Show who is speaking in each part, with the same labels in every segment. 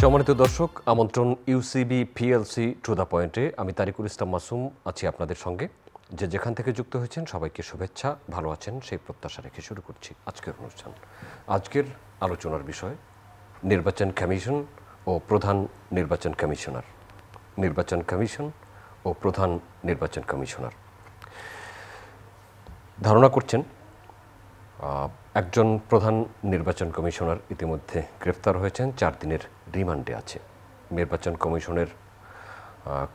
Speaker 1: সম্মানিত দর্শক, আমন্ত্রণ ইউসিবি পিএলসি টু দ্য পয়েন্টে। আমি তারিকুল ইসলাম মাসুম আছি আপনাদের সঙ্গে। যেখান থেকে যুক্ত হয়েছেন সবাইকে শুভেচ্ছা, ভালো আছেন সেই প্রত্যাশা রেখে শুরু করছি আজকের অনুষ্ঠান। আজকের আলোচনার বিষয় নির্বাচন কমিশন ও প্রধান নির্বাচন কমিশনার। নির্বাচন কমিশন ও প্রধান নির্বাচন কমিশনার ধারণা করছেন একজন প্রধান নির্বাচন কমিশনার ইতিমধ্যে গ্রেফতার হয়েছেন, 4 দিনের রিমান্ডে আছে। নির্বাচন কমিশনের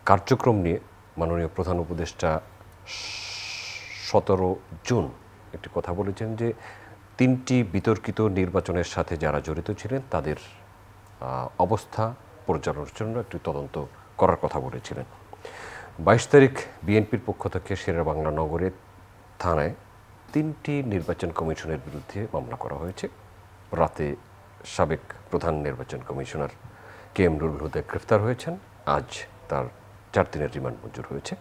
Speaker 1: কার্যক্রম নিয়ে মাননীয় প্রধান উপদেষ্টা 17 জুন একটি কথা বলেছেন যে 3টি বিতর্কিত নির্বাচনের সাথে যারা জড়িত ছিলেন তাদের অবস্থা পর্যালোচনার জন্য একটি তদন্ত করার কথা বলেছিলেন। 22 তারিখ বিএনপির পক্ষ থেকে শেরেবাংলা নগরের থানায় 3টি নির্বাচন কমিশনের বিরুদ্ধে মামলা করা হয়েছে। রাতে সাবেক প্রধান নির্বাচন কমিশনার KM নুরুল হুদা গ্রেফতার হয়েছেন। আজ তার 4 দিনের রিমান্ড মঞ্জুর হয়েছে।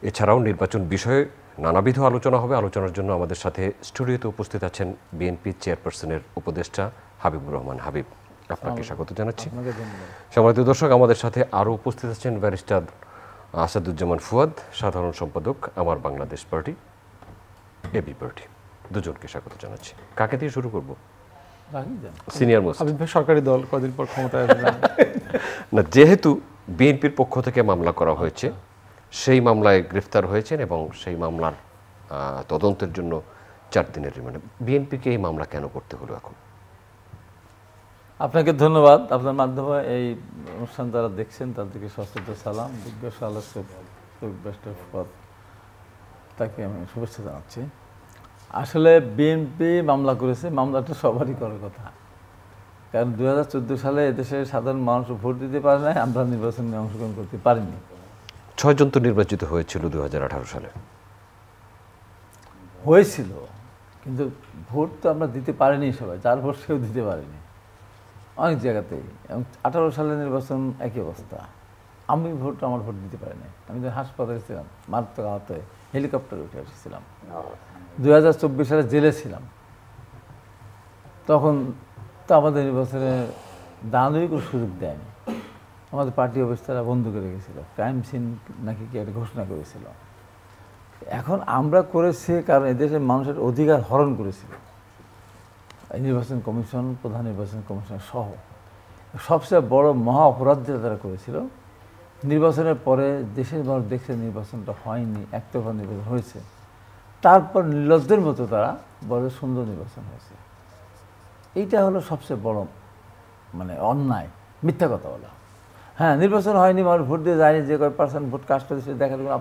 Speaker 1: এছাড়াও নির্বাচন বিষয়ে নানাবিধ আলোচনা হবে। আলোচনার জন্য আমাদের সাথে স্টুডিওতে উপস্থিত আছেন বিএনপি চেয়ারপারসনের উপদেষ্টা হাবিবুর রহমান হাবিব। আপনাকে স্বাগত জানাচ্ছি। সম্মানিত দর্শক, আমাদের সাথে আরও উপস্থিত আছেন ব্যারিস্টার আসাদুজ্জামান ফুয়াদ, সাধারণ সম্পাদক আমার বাংলাদেশ পার্টি এবি পার্টি। দুজনকে স্বাগত জানাচ্ছি। কাকে দিয়ে শুরু করব? সিনিয়র মোস্ট
Speaker 2: সরকারি দল কদিন পর ক্ষমতায় আসবে
Speaker 1: না, যেহেতু বিএনপির পক্ষ থেকে মামলা করা হয়েছে, সেই মামলায় গ্রেফতার হয়েছেন এবং সেই মামলার তদন্তের জন্য 4 দিনের রিমান্ড। বিএনপিকে এই মামলা কেন করতে হলো এখন?
Speaker 3: আপনাকে ধন্যবাদ। আপনার মাধ্যমে এই অনুষ্ঠান যারা দেখছেন তাদেরকে সশ্রদ্ধ সালাম। জিজ্ঞাসা আলোচক পদ তাকে আমি শুভেচ্ছা জানাচ্ছি। আসলে বিএনপি মামলা করেছে, মামলাটা সবারই করার কথা, কারণ 2014 সালে এদেশের সাধারণ মানুষ ভোট দিতে পারে নাই, আমরা নির্বাচনে অংশগ্রহণ করতে পারিনি।
Speaker 1: 6 জন তো নির্বাচিত হয়েছিল 2018 সালে।
Speaker 3: হয়েছিল, কিন্তু ভোট তো আমরা দিতে পারিনি সবাই, যার ভোট সেও দিতে পারেনি অনেক জায়গাতেই। এবং 18 সালের নির্বাচন একই অবস্থা। আমার ভোট দিতে পারিনি। আমি তো হাসপাতালে ছিলাম, মারাত্মক আহত হয়ে হেলিকপ্টারে উঠে এসেছিলাম। 2024 সালে জেলে ছিলাম। তখন তো আমাদের নির্বাচনে দাঁড়ানোরই কোনো সুযোগ দেয়নি। আমাদের পার্টি অফিস তারা বন্ধ করে রেখেছিল, ক্রাইম সিন নাকি কি একটা ঘোষণা করেছিল। এখন আমরা করেছি কারণ এদেশের মানুষের অধিকার হরণ করেছিল নির্বাচন কমিশন, প্রধান নির্বাচন কমিশন সহ। সবচেয়ে বড় মহা অপরাধ যেটা তারা করেছিল, নির্বাচনের পরে দেশের মানুষ দেখছে নির্বাচনটা হয়নি, একতরফা নির্বাচন হয়েছে, তারপর নির্লজ্জের মতো তারা বলে সুন্দর নির্বাচন হয়েছে। এইটা হলো সবচেয়ে বড় অন্যায়, মিথ্যা কথা বলা। হ্যাঁ, নির্বাচন হয়নি, মানুষ ভোট দিয়ে যায়নি, যে কয় পার্সেন্ট ভোট কাস্ট হয়েছে দেখার জন্য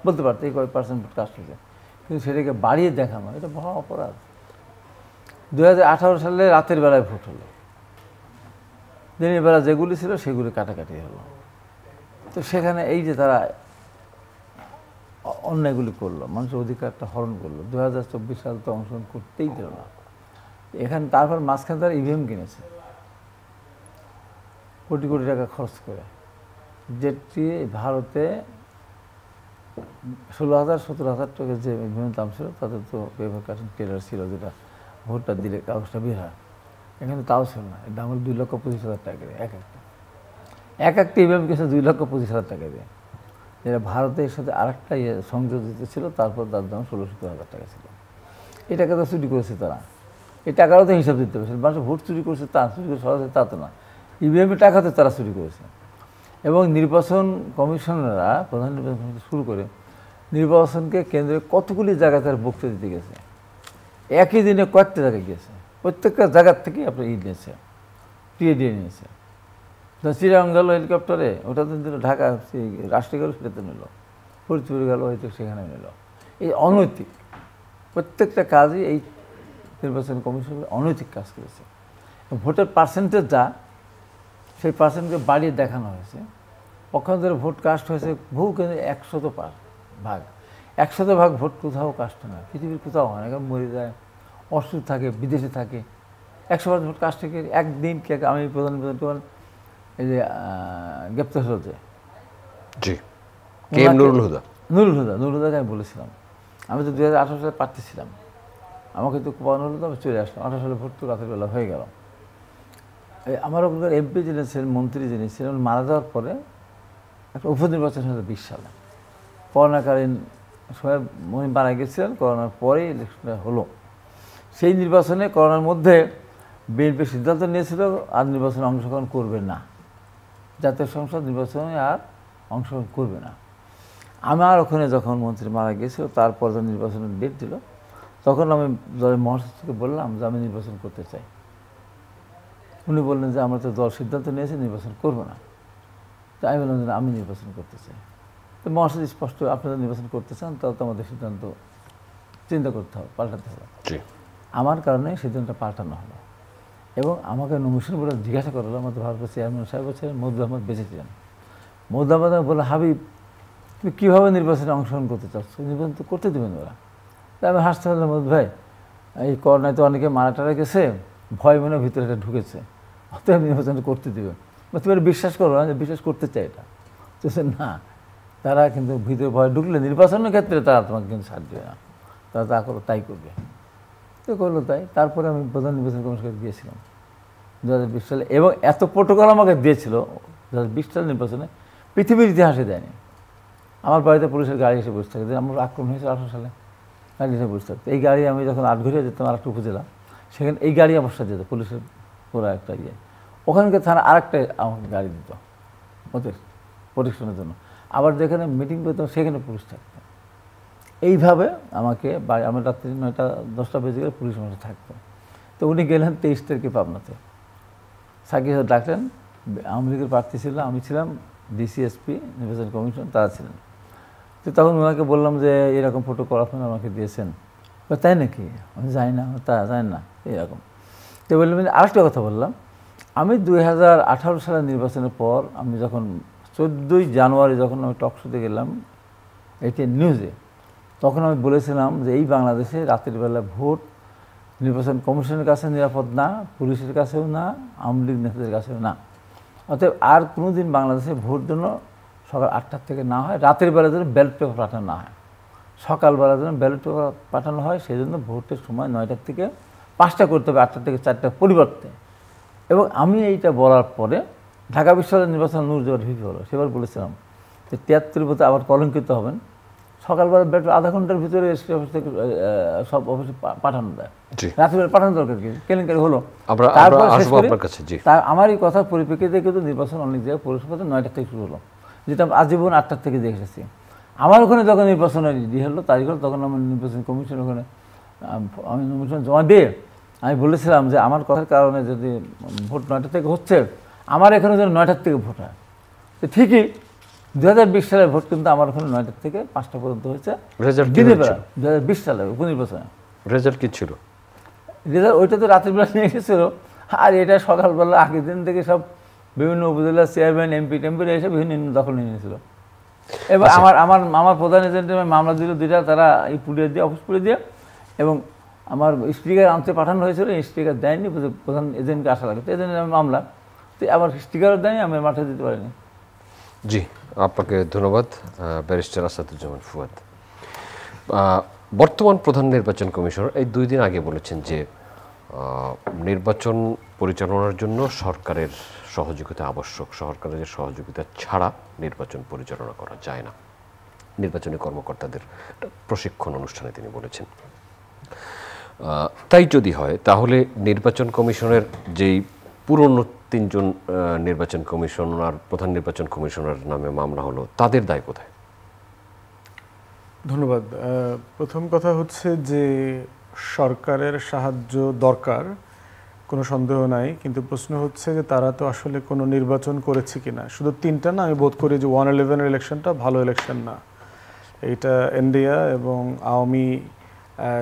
Speaker 3: বলতে পারতো এই কয় পার্সেন্ট ভোট কাস্ট হয়েছে, কিন্তু সেটাকে বাড়িয়ে দেখানো এটা মহা অপরাধ। 2018 সালে রাতের বেলায় ভোট হলো, দিনের বেলা যেগুলি ছিল সেগুলি কাটাকাটি হলো। তো সেখানে এই যে তারা অন্যায়গুলি করলো, মানুষের অধিকারটা হরণ করলো। 2024 সাল তো অংশগ্রহণ করতেই দিল না। এখানে তারপর মাঝখানে তারা ইভিএম কিনেছে কোটি কোটি টাকা খরচ করে, যেটি ভারতে 16,000-17,000 টাকা যে ইভিএম দাম ছিল, তাদের তো পেপার কাটিং টেলার ছিল, যেটা ভোটটা দিলে কাগজটা বের হয়। এখানে তাও ছিল না, এর দাম হল 2,25,000 টাকা দিয়ে এক একটা ইভিএম কিনেছে 2,25,000 টাকা দিয়ে, যেটা ভারতের সাথে আরেকটা সংযোজিত ছিল, তারপর তার দাম 16,000 টাকা ছিল। এই টাকা তো চুরি করেছে তারা, এই টাকারও তো হিসাব দিতে হবে। মানুষ ভোট চুরি করেছে, তা চুরি করে সরাসরি তা তো না, ইভিএমের টাকাতে তারা চুরি করেছে। এবং নির্বাচন কমিশনাররা, প্রধান নির্বাচন কমিশন শুরু করে নির্বাচনকে কেন্দ্রে কতগুলি জায়গায় তারা বক্তৃতা দিতে গেছে, একই দিনে কয়েকটা জায়গায় গিয়েছে, প্রত্যেকটা জায়গার থেকেই আপনার নিয়েছে, টিএডিএ নিয়েছে। চিরাং গেল হেলিকপ্টারে, ওটা তো দিল, ঢাকা রাষ্ট্রীয় গেল সেটাতে নিল, ফরিদপুর গেল হয়তো সেখানে নিল। এই অনৈতিক প্রত্যেকটা কাজই এই নির্বাচন কমিশন অনৈতিক কাজ করেছে। ভোটের পার্সেন্টেজ যা, সেই পার্সেন্টকে বাড়িয়ে দেখানো হয়েছে। পক্ষান্তরে ভোট কাস্ট হয়েছে বহু কেন্দ্রে 100% ভোট কোথাও কাস্ট হয় না, পৃথিবীর কোথাও হয় না, কারণ মরে যায়, অসুস্থ থাকে, বিদেশে থাকে। 100% ভোট কাস্ট থেকে একদিন কে আমি প্রধান নির্বাচন এই যে গ্রেপ্তার হয়েছে নুরুল হুদাকে আমি বলেছিলাম, আমি তো 2018 সালে প্রার্থী ছিলাম, আমাকে তো কোপানো হলো, তো আমি চলে আসলাম। 18 সালে ভোট তো রাতের বেলা হয়ে গেল। আমার ওখানকার এমপি যিনি ছিলেন, মন্ত্রী যিনি ছিলেন, মারা যাওয়ার পরে একটা উপনির্বাচন হয়েছে 20 সালে। করোনাকালীন সময় উনি মারা গেছিলেন, করোনার পরেই ইলেকশনটা হলো। সেই নির্বাচনে করোনার মধ্যে বিএনপি সিদ্ধান্ত নিয়েছিল আর নির্বাচনে অংশগ্রহণ করবে না, জাতীয় সংসদ নির্বাচনে আর অংশগ্রহণ করবে না। আমার ওখানে যখন মন্ত্রী মারা গিয়েছিল, তারপর যখন নির্বাচনের ডেট দিল, তখন আমি দলের মহাসচিবকে বললাম যে আমি নির্বাচন করতে চাই। উনি বললেন যে আমরা তো দল সিদ্ধান্ত নিয়েছি নির্বাচন করব না। তো আমি বললাম যে আমি নির্বাচন করতে চাই। তো মহাসচিব স্পষ্ট, আপনারা নির্বাচন করতে চান তাহলে তো আমাদের সিদ্ধান্ত চিন্তা করতে হবে, পাল্টাতে হবে। আমার কারণে সিদ্ধান্তটা পাল্টানো হলো এবং আমাকে নমিশন বলে জিজ্ঞাসা করলো। আমাদের ভারতের চেয়ারম্যান সাহেব ছিলেন, মৌদুদ আহমদ বেঁচে ছিলেন। মৌদুদ আহমদ বললো, হাবিব তুমি কীভাবে নির্বাচনে অংশগ্রহণ করতে চাচ্ছ? নির্বাচন তো করতে দেবেন ওরা। তাই আমি হাসতে পারলাম, মৌদুদ ভাই এই করোনায় তো অনেকে মারা টারা গেছে, ভয় মনে ভিতরে এটা ঢুকেছে, অতএব নির্বাচন করতে দেবে। তুমি বিশ্বাস করো না যে বিশ্বাস করতে চাই এটা? তো না, তারা কিন্তু ভিতরে ভয় ঢুকলে নির্বাচনের ক্ষেত্রে তারা তোমাকে কিন্তু ছাড় দেবে না, তারা তা করো তাই করবে। তো করলো তাই। তারপরে আমি প্রধান নির্বাচন কমিশনকে দিয়েছিলাম 2020 সালে এবং এত প্রোটোকল আমাকে দিয়েছিল 2020 সালের নির্বাচনে পৃথিবীর ইতিহাসে দেয়নি। আমার বাড়িতে পুলিশের গাড়ি এসে বসে থাকে, আমার আক্রমণ হয়েছিল 18 সালে, গাড়ি এসে বসে থাকতো। এই গাড়ি আমি যখন আটঘরিয়া যেতাম আরেকটা উপজেলা, সেখানে এই গাড়ি আমার সাথে যেত, পুলিশের পুরো একটা ইয়ে। ওখানকার থানা আরেকটা আমাকে গাড়ি দিত ওদের প্রোটেকশনের জন্য। আবার যেখানে মিটিং করতাম সেখানে পুলিশ থাকতো। এইভাবে আমাকে আমার রাত্রি 9টা-10টা বেজে গেলে পুলিশ আমার থাকতো। তো উনি গেলেন 23 তারিখে পাবনাতে, সাকিব ডাকলেন। আওয়ামী লীগের প্রার্থী ছিল, আমি ছিলাম ডিসিএসপি নির্বাচন কমিশন, তারা ছিলেন। তো তখন ওনাকে বললাম যে এরকম প্রোটোকল আপনারা আমাকে দিয়েছেন। তাই নাকি? আমি জানি না, তা জানি না এরকম। তো বললাম, আরেকটা কথা বললাম, আমি 2018 সালের নির্বাচনের পর আমি যখন 14ই জানুয়ারি যখন আমি টক শোতে গেলাম ATN নিউজে, তখন আমি বলেছিলাম যে এই বাংলাদেশে রাতের বেলা ভোট নির্বাচন কমিশনের কাছে নিরাপদ না, পুলিশের কাছেও না, আওয়ামী লীগ নেতাদের কাছেও না। অতএব আর কোনো দিন বাংলাদেশে ভোট জন্য সকাল 8টার থেকে না হয়, রাতের বেলা যেন ব্যালট পেপার পাঠানো না হয়, সকালবেলা যেন ব্যালট পেপার পাঠানো হয়। সেই জন্য ভোটের সময় 9টার থেকে 5টা করতে হবে, 8টার থেকে 4টার পরিবর্তে। এবং আমি এইটা বলার পরে ঢাকা বিশ্ববিদ্যালয় নির্বাচন নূর যেবার ভিপি হলো, সেবার বলেছিলাম যে 73 ভোটে আবার কলঙ্কিত হবেন, সকালবেলা ব্যালট আধা ঘন্টার ভিতরে অফিস থেকে সব অফিসে পাঠানো দেয়, রাত্রিবেলা পাঠানো দরকার কি, কেলেঙ্কারি হলো। আমার এই কথার পরিপ্রেক্ষিতে কিন্তু নির্বাচন অনেক জায়গায় পৌরসভা 9টা থেকে শুরু হলো, যেটা আজীবন 8টার থেকে দেখে এসেছি। আমার ওখানে যখন নির্বাচনের হলো তারিখ হলো, তখন আমার নির্বাচন কমিশন ওখানে আমি নমিশন জমা দিয়ে আমি বলেছিলাম যে আমার কথার কারণে যদি ভোট 9টা থেকে হচ্ছে, আমার এখানে যেন 9টার থেকে ভোট হয়। তো ঠিকই 2020 সালের ভোট কিন্তু আমার ওখানে 9টার থেকে 5টা পর্যন্ত হয়েছে। 2020 সালের উপনির্বাচনে
Speaker 1: রেজাল্ট কি ছিল?
Speaker 3: রেজাল্ট ওইটা তো রাতের বেলা নিয়ে এসেছিল, আর এটা সকালবেলা আগের দিন থেকে সব বিভিন্ন উপজেলা চেয়ারম্যান এমপি এসে বিভিন্ন দখল নিয়ে নিয়েছিল। এবার আমার প্রধান এজেন্টের মামলা দিল 2টা, তারা এই পুড়িয়ে দিয়ে অফিস পুড়িয়ে দিয়ে, এবং আমার স্টিকার আনতে পাঠানো হয়েছিল, স্টিকার দেয়নি, প্রধান এজেন্টকে আসা লাগে, তো এজেন্টের মামলা, তো আবার স্টিকারও দেয়নি, আমি মাঠে দিতে পারিনি।
Speaker 1: জি, আপনাকে ধন্যবাদ ব্যারিস্টার আসাদুজ্জামান ফুয়াদ। বর্তমান প্রধান নির্বাচন কমিশনার এই 2 দিন আগে বলেছেন যে নির্বাচন পরিচালনার জন্য সরকারের সহযোগিতা আবশ্যক, সরকারের সহযোগিতা ছাড়া নির্বাচন পরিচালনা করা যায় না। নির্বাচনী কর্মকর্তাদের প্রশিক্ষণ অনুষ্ঠানে তিনি বলেছেন। তাই যদি হয় তাহলে নির্বাচন কমিশনের যেই পুরনো 3 জন নির্বাচন কমিশনার, প্রধান নির্বাচন কমিশনার নামে মামলা হলো, তাদের দায় কোথায়?
Speaker 2: ধন্যবাদ। প্রথম কথা হচ্ছে যে সরকারের সাহায্য দরকার, কোনো সন্দেহ নাই, কিন্তু প্রশ্ন হচ্ছে যে তারা তো আসলে কোনো নির্বাচন করেছে কিনা। শুধু 3টা না, আমি বোধ করি যে 111-এর ইলেকশনটা ভালো ইলেকশন না। এইটা ইন্ডিয়া এবং আওয়ামী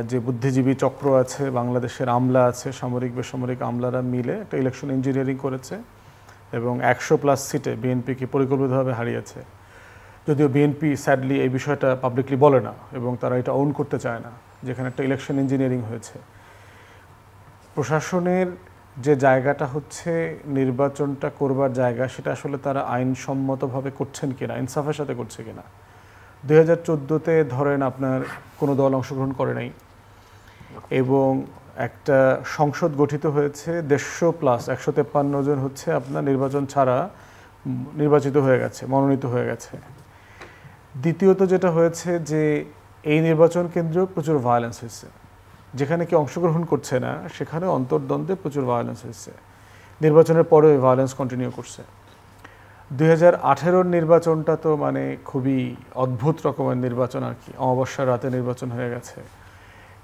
Speaker 2: যে বুদ্ধিজীবী চক্র আছে, বাংলাদেশের আমলা আছে, সামরিক বেসামরিক আমলারা মিলে একটা ইলেকশন ইঞ্জিনিয়ারিং করেছে এবং 100+ সিটে বিএনপিকে পরিকল্পিতভাবে হারিয়েছে। যদিও বিএনপি স্যাডলি এই বিষয়টা পাবলিকলি বলে না এবং তারা এটা ওন করতে চায় না, যেখানে একটা ইলেকশন ইঞ্জিনিয়ারিং হয়েছে। প্রশাসনের যে জায়গাটা হচ্ছে নির্বাচনটা করবার জায়গা, সেটা আসলে তারা আইনসম্মতভাবে করছেন কিনা, ইনসাফের সাথে করছে কিনা। 2014-তে ধরেন আপনার কোনো দল অংশগ্রহণ করে নাই এবং একটা সংসদ গঠিত হয়েছে 150+ 153 জন হচ্ছে আপনার নির্বাচন ছাড়া নির্বাচিত হয়ে গেছে, মনোনীত হয়ে গেছে। দ্বিতীয়ত যেটা হয়েছে যে এই নির্বাচন কেন্দ্রেও প্রচুর ভায়োলেন্স হয়েছে, যেখানে কি অংশগ্রহণ করছে না সেখানে অন্তর্দ্বন্দ্বে প্রচুর ভায়োলেন্স হয়েছে। নির্বাচনের পরে ওই ভায়োলেন্স কন্টিনিউ করছে। 2018-র নির্বাচনটা তো মানে খুবই অদ্ভুত রকমের নির্বাচন আর কি, অমাবস্যার রাতে নির্বাচন হয়ে গেছে।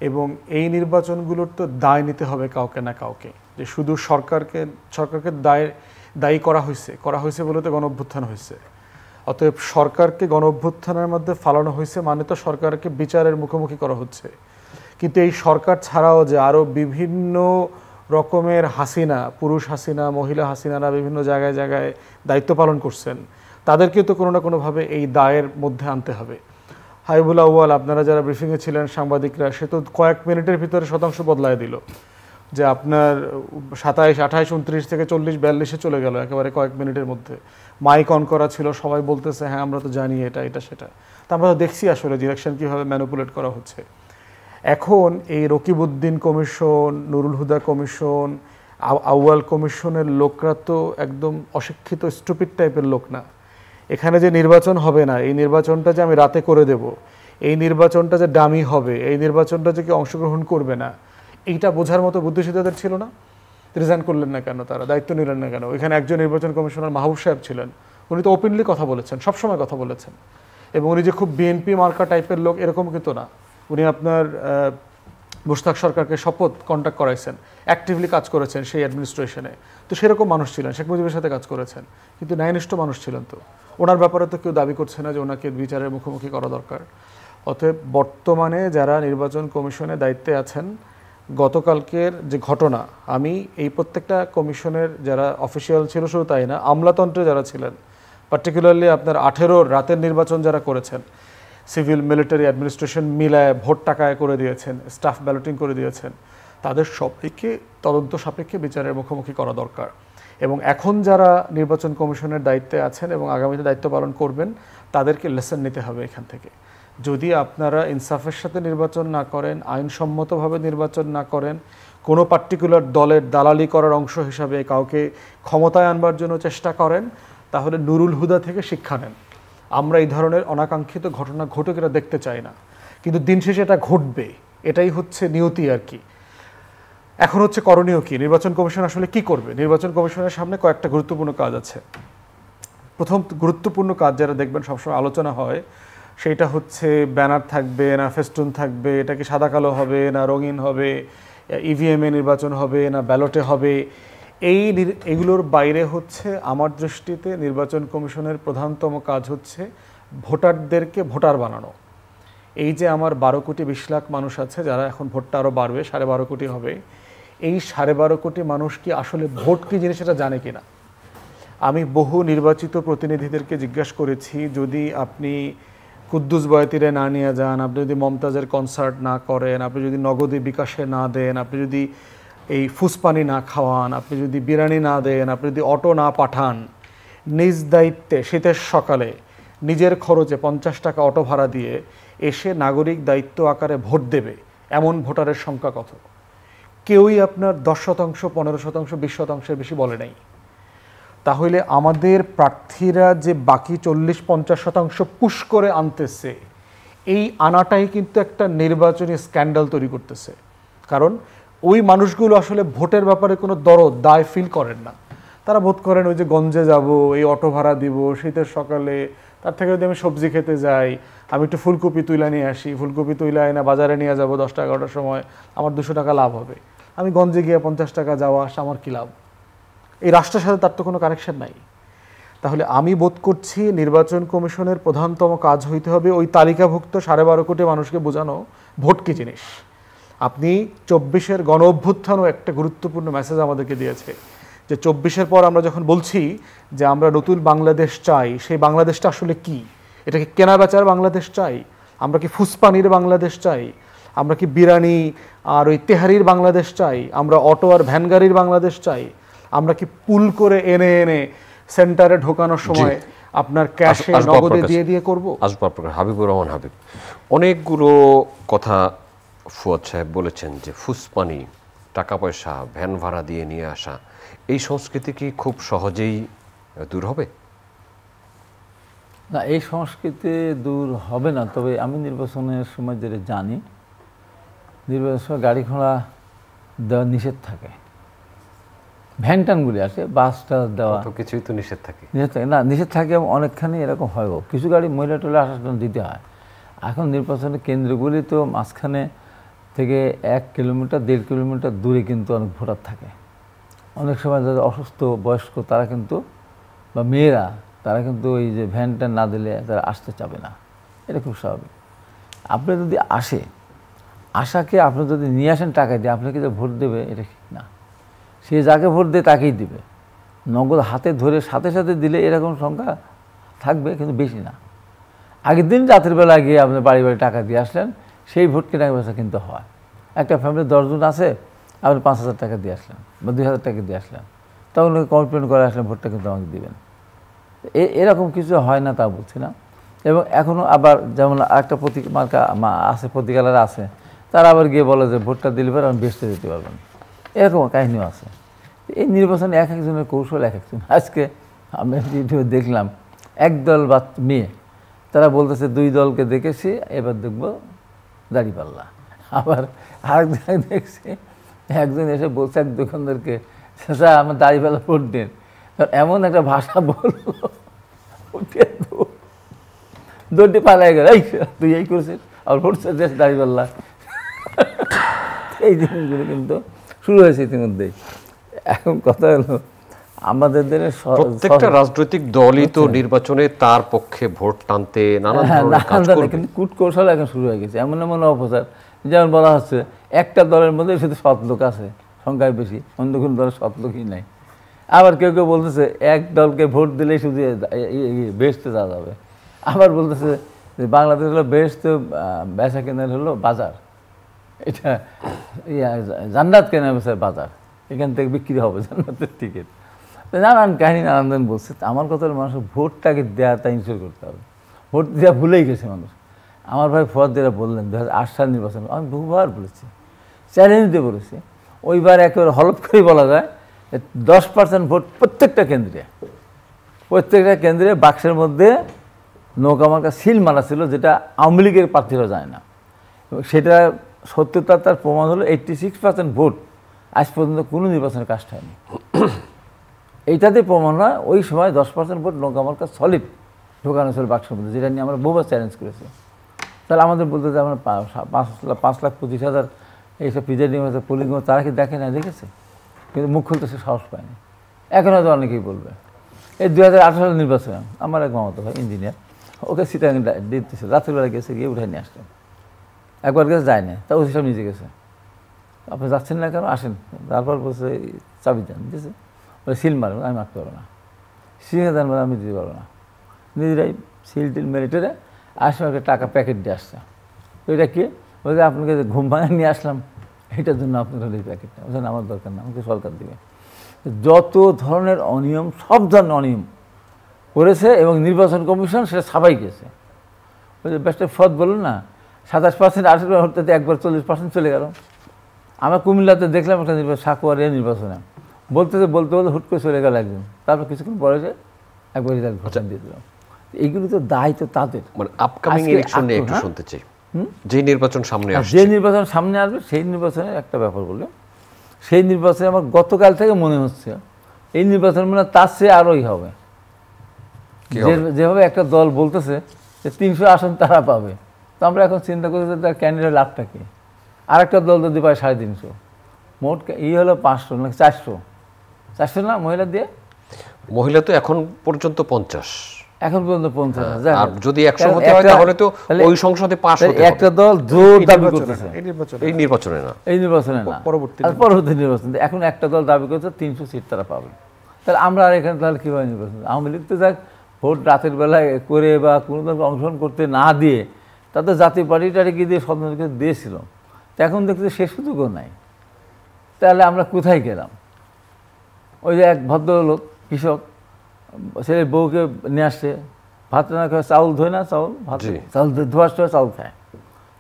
Speaker 2: এবং এই নির্বাচনগুলোর তো দায় নিতে হবে কাউকে না কাউকে, যে শুধু সরকারকে দায়ী করা হয়েছে বলে তো গণঅভ্যুত্থান হয়েছে। অতএব সরকারকে গণঅভ্যুত্থানের মধ্যে ফালানো হয়েছে মানে তো সরকারকে বিচারের মুখোমুখি করা হচ্ছে। কিন্তু এই সরকার ছাড়াও যে আরও বিভিন্ন রকমের হাসিনা, পুরুষ হাসিনা, মহিলা হাসিনারা বিভিন্ন জায়গায় জায়গায় দায়িত্ব পালন করছেন, তাদেরকেও তো কোনো না কোনোভাবে এই দায়ের মধ্যে আনতে হবে। হাবিবুল আউয়াল, আপনারা যারা ব্রিফিংয়ে ছিলেন সাংবাদিকরা, সে তো কয়েক মিনিটের ভিতরে শতাংশ বদলায় দিল, যে আপনার 27, 28, 29 থেকে 40, 42-এ চলে গেল একেবারে কয়েক মিনিটের মধ্যে। মাইক অন করা ছিল, সবাই বলতেছে হ্যাঁ আমরা তো জানি এটা সেটা। তা আমরা তো দেখছি আসলে ইলেকশন কীভাবে ম্যানিপুলেট করা হচ্ছে। এখন এই রকিবউদ্দিন কমিশন, নুরুল হুদা কমিশন, আউয়াল কমিশনের লোকরা তো একদম অশিক্ষিত স্টুপিড টাইপের লোক না। এখানে যে নির্বাচন হবে না, এই নির্বাচনটা যে আমি রাতে করে দেব, এই নির্বাচনটা যে ডামি হবে, এই নির্বাচনটা যে কেউ অংশগ্রহণ করবে না, এইটা বোঝার মতো বুদ্ধিসী তাদের ছিল না। রিজাইন করলেন না কেন, তারা দায়িত্ব নিলেন না কেন? এখানে একজন নির্বাচন কমিশনার মাহবুব সাহেব ছিলেন, উনি তো ওপেনলি কথা বলেছেন, সবসময় কথা বলেছেন। এবং উনি যে খুব বিএনপি মার্কা টাইপের লোক এরকম কিন্তু না। উনি আপনার মুশতাক সরকারকে শপথ কন্ট্যাক্ট করাইছেন, অ্যাক্টিভলি কাজ করেছেন সেই অ্যাডমিনিস্ট্রেশনে, তো সেরকম মানুষ ছিলেন। শেখ মুজিবের সাথে কাজ করেছেন, কিন্তু ন্যায়নিষ্ঠ মানুষ ছিলেন। তো ওনার ব্যাপারে তো কেউ দাবি করছে না যে ওনাকে বিচারের মুখোমুখি করা দরকার। অতএব বর্তমানে যারা নির্বাচন কমিশনে দায়িত্বে আছেন, গতকালকের যে ঘটনা, আমি এই প্রত্যেকটা কমিশনের যারা অফিসিয়াল ছিল শুধু তাই না, আমলাতন্ত্রে যারা ছিলেন, পার্টিকুলারলি আপনার 18-র রাতের নির্বাচন যারা করেছেন, সিভিল মিলিটারি অ্যাডমিনিস্ট্রেশন মিলায় ভোট টাকায় করে দিয়েছেন, স্টাফ ব্যালটিং করে দিয়েছেন, তাদের সবাইকে তদন্ত সাপেক্ষে বিচারের মুখোমুখি করা দরকার। এবং এখন যারা নির্বাচন কমিশনের দায়িত্বে আছেন এবং আগামীতে দায়িত্ব পালন করবেন, তাদেরকে লেসন নিতে হবে এখান থেকে। যদি আপনারা ইনসাফের সাথে নির্বাচন না করেন, আইনসম্মতভাবে নির্বাচন না করেন, কোনো পার্টিকুলার দলের দালালি করার অংশ হিসাবে কাউকে ক্ষমতায় আনবার জন্য চেষ্টা করেন, তাহলে নুরুল হুদা থেকে শিক্ষা নেন। আমরা এই ধরনের অনাকাঙ্ক্ষিত ঘটনা ঘটুক এটা দেখতে চাই না, কিন্তু দিন শেষে এটা ঘটবে, এটাই হচ্ছে নিয়তি আর কি। এখন হচ্ছে করণীয় কি, নির্বাচন কমিশন আসলে কি করবে? নির্বাচন কমিশনের সামনে কয়েকটা গুরুত্বপূর্ণ কাজ আছে। প্রথম গুরুত্বপূর্ণ কাজ যেটা দেখবেন সবসময় আলোচনা হয়, সেইটা হচ্ছে ব্যানার থাকবে না ফেস্টুন থাকবে, এটা কি সাদা কালো হবে না রঙিন হবে, ইভিএমে নির্বাচন হবে না ব্যালটে হবে, এইগুলোর বাইরে হচ্ছে আমার দৃষ্টিতে নির্বাচন কমিশনের প্রধানতম কাজ হচ্ছে ভোটারদেরকে ভোটার বানানো। এই যে আমার 12 কোটি 20 লাখ মানুষ আছে, যারা এখন ভোটটা আরও বাড়বে, 12.5 কোটি হবে, এই 12.5 কোটি মানুষ কি আসলে ভোট কী জিনিস এটা জানে কিনা? আমি বহু নির্বাচিত প্রতিনিধিদেরকে জিজ্ঞাসা করেছি, যদি আপনি কুদ্দুস বয়াতিরে না নিয়ে যান, আপনি যদি মমতাজের কনসার্ট না করেন, আপনি যদি নগদে বিকাশে না দেন, আপনি যদি এই ফুসপানি না খাওয়ান, আপনি যদি বিরিয়ানি না দেন, আপনি যদি অটো না পাঠান, নিজ দায়িত্বে শীতের সকালে নিজের খরচে 50 টাকা অটো ভাড়া দিয়ে এসে নাগরিক দায়িত্ব আকারে ভোট দেবে, এমন ভোটারের সংখ্যা কত? কেউই আপনার 10%, 15%, 20%-এর বেশি বলে নাই। তাহলে আমাদের প্রার্থীরা যে বাকি 40-50% পুশ করে আনতেছে, এই আনাটাই কিন্তু একটা নির্বাচনী স্ক্যান্ডাল তৈরি করতেছে। কারণ ওই মানুষগুলো আসলে ভোটের ব্যাপারে কোনো দায় ফিল করেন না। তারা বোধ করেন ওই যে গঞ্জে যাব, এই অটো ভাড়া দিব শীতের সকালে, তার থেকে যদি আমি সবজি খেতে যাই, আমি একটু ফুলকপি তুইলা নিয়ে আসি, ফুলকপি তুইলা এনে বাজারে নিয়ে যাব 10টা-11টার সময়, আমার 200 টাকা লাভ হবে। আমি গঞ্জে গিয়ে 50 টাকা যাওয়া আসা, আমার কী লাভ? এই রাষ্ট্রের সাথে তার তো কোনো কানেকশন নাই। তাহলে আমি বোধ করছি নির্বাচন কমিশনের প্রধানতম কাজ হইতে হবে ওই তালিকাভুক্ত 12.5 কোটি মানুষকে বোঝানো ভোট কী জিনিস। আপনি 24-এর গণ অভ্যুত্থানও একটা গুরুত্বপূর্ণ মেসেজ আমাদেরকে দিয়েছে, যে 24-এর পর আমরা যখন বলছি যে আমরা নতুন বাংলাদেশ চাই, সেই বাংলাদেশটা আসলে কি? এটা কি কেনা বেচার বাংলাদেশ চাই? আমরা কি ফুসপানির বাংলাদেশ চাই? আমরা কি বিরানি আর ওই তেহারির বাংলাদেশ চাই? আমরা অটো আর ভ্যানগাড়ির বাংলাদেশ চাই? আমরা কি পুল করে এনে এনে সেন্টারে ঢোকানোর সময় আপনার ক্যাশে নগদে দিয়ে করবো?
Speaker 1: হাবিবুর রহমান হাবিব, অনেকগুলো কথা ফুয়াদ সাহেব বলেছেন যে ফুসপানি টাকা পয়সা ভ্যান ভাড়া দিয়ে নিয়ে আসা, এই সংস্কৃতি কি খুব সহজেই দূর হবে?
Speaker 3: না, এই সংস্কৃতি দূর হবে না। তবে আমি নির্বাচনের সময় যেটা জানি, নির্বাচনের সময় গাড়ি ঘোড়া দেওয়া নিষেধ থাকে। ভ্যান ট্যানগুলি আসে, বাসটা দেওয়া
Speaker 1: কিছুই তো নিষেধ থাকে।
Speaker 3: নিষেধ থাকে না, নিষেধ থাকে অনেকখানি এরকম হয়। কিছু গাড়ি মহিলা টলে আসার জন্য দিতে হয়। এখন নির্বাচনের কেন্দ্রগুলি তো মাঝখানে থেকে 1 কিলোমিটার 1.5 কিলোমিটার দূরে কিন্তু অনেক ভোটার থাকে। অনেক সময় যারা অসুস্থ বয়স্ক তারা কিন্তু, বা মেয়েরা, তারা কিন্তু ওই যে ভ্যান ট্যান না দিলে তারা আসতে চাবে না। এটা খুব স্বাভাবিক। আপনি যদি আশাকে আপনি যদি নিয়ে আসেন টাকা দিয়ে, আপনাকে যে ভোট দেবে এটা ঠিক না। সে যাকে ভোট দেয় তাকেই দিবে। নগদ হাতে ধরে সাথে সাথে দিলে এরকম সংখ্যা থাকবে, কিন্তু বেশি না। আগের দিন রাতের বেলা গিয়ে আপনি বাড়ি বাড়ি টাকা দিয়ে আসলেন, সেই ভোট কেনা বেচা কিন্তু হয়। একটা ফ্যামিলির 10 জন আছে, আপনি 5,000 টাকা দিয়ে আসলেন বা 2,000 টাকা দিয়ে আসলেন, তখন কমপ্লেন করে আসলেন ভোটটা কিন্তু আমাকে দিবেন। এরকম কিছু হয় না তা বলছি না। এবং এখনও আবার যেমন একটা মার্কা আছে, প্রতিকালার আছে, তারা আবার গিয়ে বলে যে ভোটটা দিলে পরে আমি বেচতে দিতে পারবেন। এরকম কাহিনীও আছে। এই নির্বাচনে এক একজনের কৌশল এক একজন। আজকে আমি ইউটিউবে দেখলাম একদল মেয়ে, তারা বলতেছে 2 দলকে দেখেছি, এবার দেখবো দাঁড়িপাল্লা। আবার আরেক দেখছি একজন এসে বলছে এক দোকানদারকে, স্যার আমার দাঁড়িপাল্লা ভোট দেন। এমন একটা ভাষা বললো, দৌড়টি পালাই গেল, এই তুই এই করছিস আর ভোটছে দেশ দাঁড়িপাল্লা। এই জিনিসগুলো কিন্তু শুরু হয়েছে ইতিমধ্যেই। এখন কথা হলো আমাদের দেশে
Speaker 1: প্রত্যেকটা রাজনৈতিক দলই তো নির্বাচনে তার পক্ষে ভোট টানতে নানান ধরনের কাজ করবে,
Speaker 3: কিন্তু কূটকৌশল এখন শুরু হয়ে গেছে। এমন এমন অপচার, যেমন বলা হচ্ছে একটা দলের মধ্যে শুধু সৎ লোক আছে, সংখ্যায় বেশি, অন্য কোনো দলের সৎ লোকই নাই। আবার কেউ কেউ বলতেছে এক দলকে ভোট দিলেই শুধু বেহেশতে যাওয়া যাবে। আবার বলতেছে যে বাংলাদেশ হলো বেহেশতে বেচা কেনার হলো বাজার, এটা জান্নাত কেনা বেচার বাজার, এখান থেকে বিক্রি হবে জান্নাতের টিকিট। নানান কাহিনী নানান বলছে। আমার কথা মানুষের ভোটটাকে দেওয়াটা ইনশিওর করতে হবে। ভোট দেওয়া ভুলেই গেছে মানুষ। আমার ভাই ফোয়াদ যেটা বললেন 2008 সাল নির্বাচন, আমি বহুবার বলেছি, চ্যালেঞ্জ দিয়ে বলেছি। ওইবার একেবারে হলফ করে বলা যায় 10% ভোট প্রত্যেকটা কেন্দ্রে বাক্সের মধ্যে নৌকা মার্কা সিল মারা ছিল, যেটা আওয়ামী লীগের প্রার্থীরা যায় না। এবং সেটা সত্যতা তার প্রমাণ হলো 86% ভোট আজ পর্যন্ত কোনো নির্বাচনের কাজটা হয়নি। এইটাতে প্রমাণ হয় ওই সময় 10% ভোট নৌকা মার্কা সলিড ঢোকানো ছিল বাক্সের মধ্যে, যেটা নিয়ে আমরা বহুবার চ্যালেঞ্জ করেছি। তাহলে আমাদের বলতে যে আমরা 5,25,000 এইসব প্রিজাইডিং হয়েছে পোলিং, তারা কি দেখে না? দেখেছে, কিন্তু মুখ খুলতে সে সাহস পায়নি। এখন হয়তো অনেকেই বলবে। এই 2018 সালের নির্বাচনে আমার এক মামাতো ভাই ইঞ্জিনিয়ার, ওকে সিটাং দিতেছে, রাতের বেলা গেছে, গিয়ে উঠে নিয়ে আসলেন। একবার গেছে যায় না, তা ওসি সব নিজে গেছে। আপনি যাচ্ছেন না কেন, আসেন। তারপর বলছে চাবি দেন, দিয়েছে, বলে সিল মারবেন, আমি মারতে পারবো না। সিলে দেন, আমি দিতে পারবো না। নিজেরাই সিল টিল মেরে টেরে আসলে একটা টাকা প্যাকেট দিয়ে আসছে। ওইটা কি বলছে, আপনাকে ঘুম ভাঙা নিয়ে আসলাম, এটার জন্য আপনার হলো এই প্যাকেটটা। বলছেন আমার দরকার না, আমাকে সরকার দেবে। যত ধরনের অনিয়ম, সব ধরনের অনিয়ম করেছে এবং নির্বাচন কমিশন সেটা ছাপাই গেছে। ওই যে বেস্ট ফদ বলুন না, 27% 28% হতে একবার 40% চলে গেল। আমরা কুমিল্লাতে দেখলাম একটা সাকুয়ার নির্বাচনে, বলতে বলতে হুট করে চলে গেল একজন, তারপর কিছুক্ষণ পরে যে একবার রেজাল্ট ঘোষণা দিয়ে দিলাম। এইগুলো তো দায়িত্ব তাদের।
Speaker 1: মানে আপকামিং ইলেকশন নিয়ে একটু শুনতে চাই, যে নির্বাচন সামনে আসছে,
Speaker 3: যে নির্বাচন সামনে আসবে সেই নির্বাচনের একটা ব্যাপার বললে, সেই নির্বাচনে আমার গতকাল থেকে মনে হচ্ছে এই নির্বাচন মানে তার চেয়ে আরোই হবে। যেভাবে একটা দল বলতেছে যে 300 আসন তারা পাবে, তো আমরা এখন চিন্তা করছি তার ক্যান্ডিডেট লাভটা কি। আর একটা দল যদি পায় 350, মোট হলো 500 না 400 না মহিলা দিয়ে।
Speaker 1: মহিলা তো এখন পর্যন্ত 50,
Speaker 3: এখন পর্যন্ত 50।
Speaker 1: আর যদি 100 হতে হয় তাহলে তো ওই সংসদে পাস হতে হবে।
Speaker 3: একটা দল জোর দাবি করতেছে
Speaker 1: এই নির্বাচনে না,
Speaker 3: পরবর্তী নির্বাচন। এখন একটা দল দাবি করছে 300 সিট তারা পাবে। তাহলে আমরা আর এখানে তাহলে কীভাবে নির্বাচন? আওয়ামী লীগ তো যাক ভোট রাতের বেলায় করে বা কোনো দলকে অংশগ্রহণ করতে না দিয়ে তাদের জাতীয় পার্টিটাকে দিয়ে স্বতন্ত্রকে দিয়েছিল, তো এখন দেখতে সে সুযোগও নাই। তাহলে আমরা কোথায় গেলাম? ওই যে এক ভদ্রলোক কৃষক ছেলের বউকে নিয়ে আসছে, ভাত রান্না খায়, চাউল ধোয় না, চাউল ধোয়ার সময় চাউল খায়।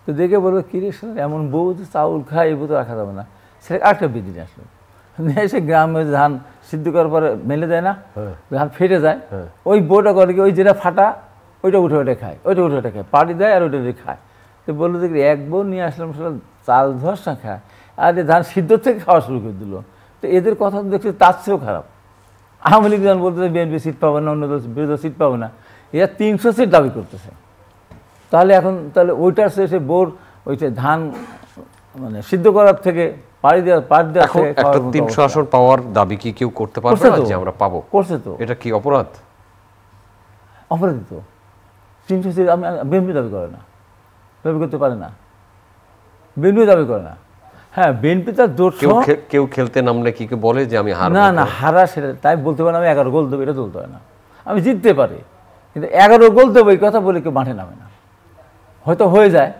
Speaker 3: তো দেখে বলবো কী রে এমন বউ যে চাউল খায়, এই বউ তো রাখা যাবে না, সেটা আরেকটা বিধি নিয়ে আসলো, নিয়ে এসে গ্রামে ধান সিদ্ধ করার পরে মেলে দেয় না, ধান ফেটে যায়, ওই বউটা করে কি ওই যেটা ফাটা ওইটা উঠে উঠে খায়, ওইটা উঠে উঠে খায়, পাড়ি দেয় আর ওইটা খায়। তো বললো দেখি এক বউ নিয়ে আসলাম সেটা চাল ধস না খায়, আর ধান সিদ্ধ থেকে খাওয়া শুরু করে দিল। তো এদের কথা তো দেখছি তার চেয়েও খারাপ। আওয়ামী লীগ যখন বলতেছে বিএনপি সিট পাবে না, অন্য দল বিরোধী সিট পাবে না, এরা 300 সিট দাবি করতেছে। তাহলে এখন তাহলে ওইটার শেষে বোর ওইটা ধান মানে সিদ্ধ করার থেকে পাড়ি দেওয়ার থেকে
Speaker 1: একটা 300 আসন পাওয়ার দাবি কি কেউ করতে পারবে না যে আমরা পাবো?
Speaker 3: করছে তো।
Speaker 1: এটা কি অপরাধ?
Speaker 3: অপরাধী তো 300 সিট বিএনপি দাবি করে না, দাবি করতে পারে না, বিএনপি দাবি করে না। হ্যাঁ বিএনপি তার জোট
Speaker 1: কেউ খেলতে নামলে কি বলে যে আমি হারবো?
Speaker 3: না হারা সেটা তাই বলতে পারে, আমি 11 গোল দেবো, এটা বলতে হয় না। আমি জিততে পারি কিন্তু 11 গোল দেবো এই কথা বলে কেউ মাঠে নামে না, হয়তো হয়ে যায়।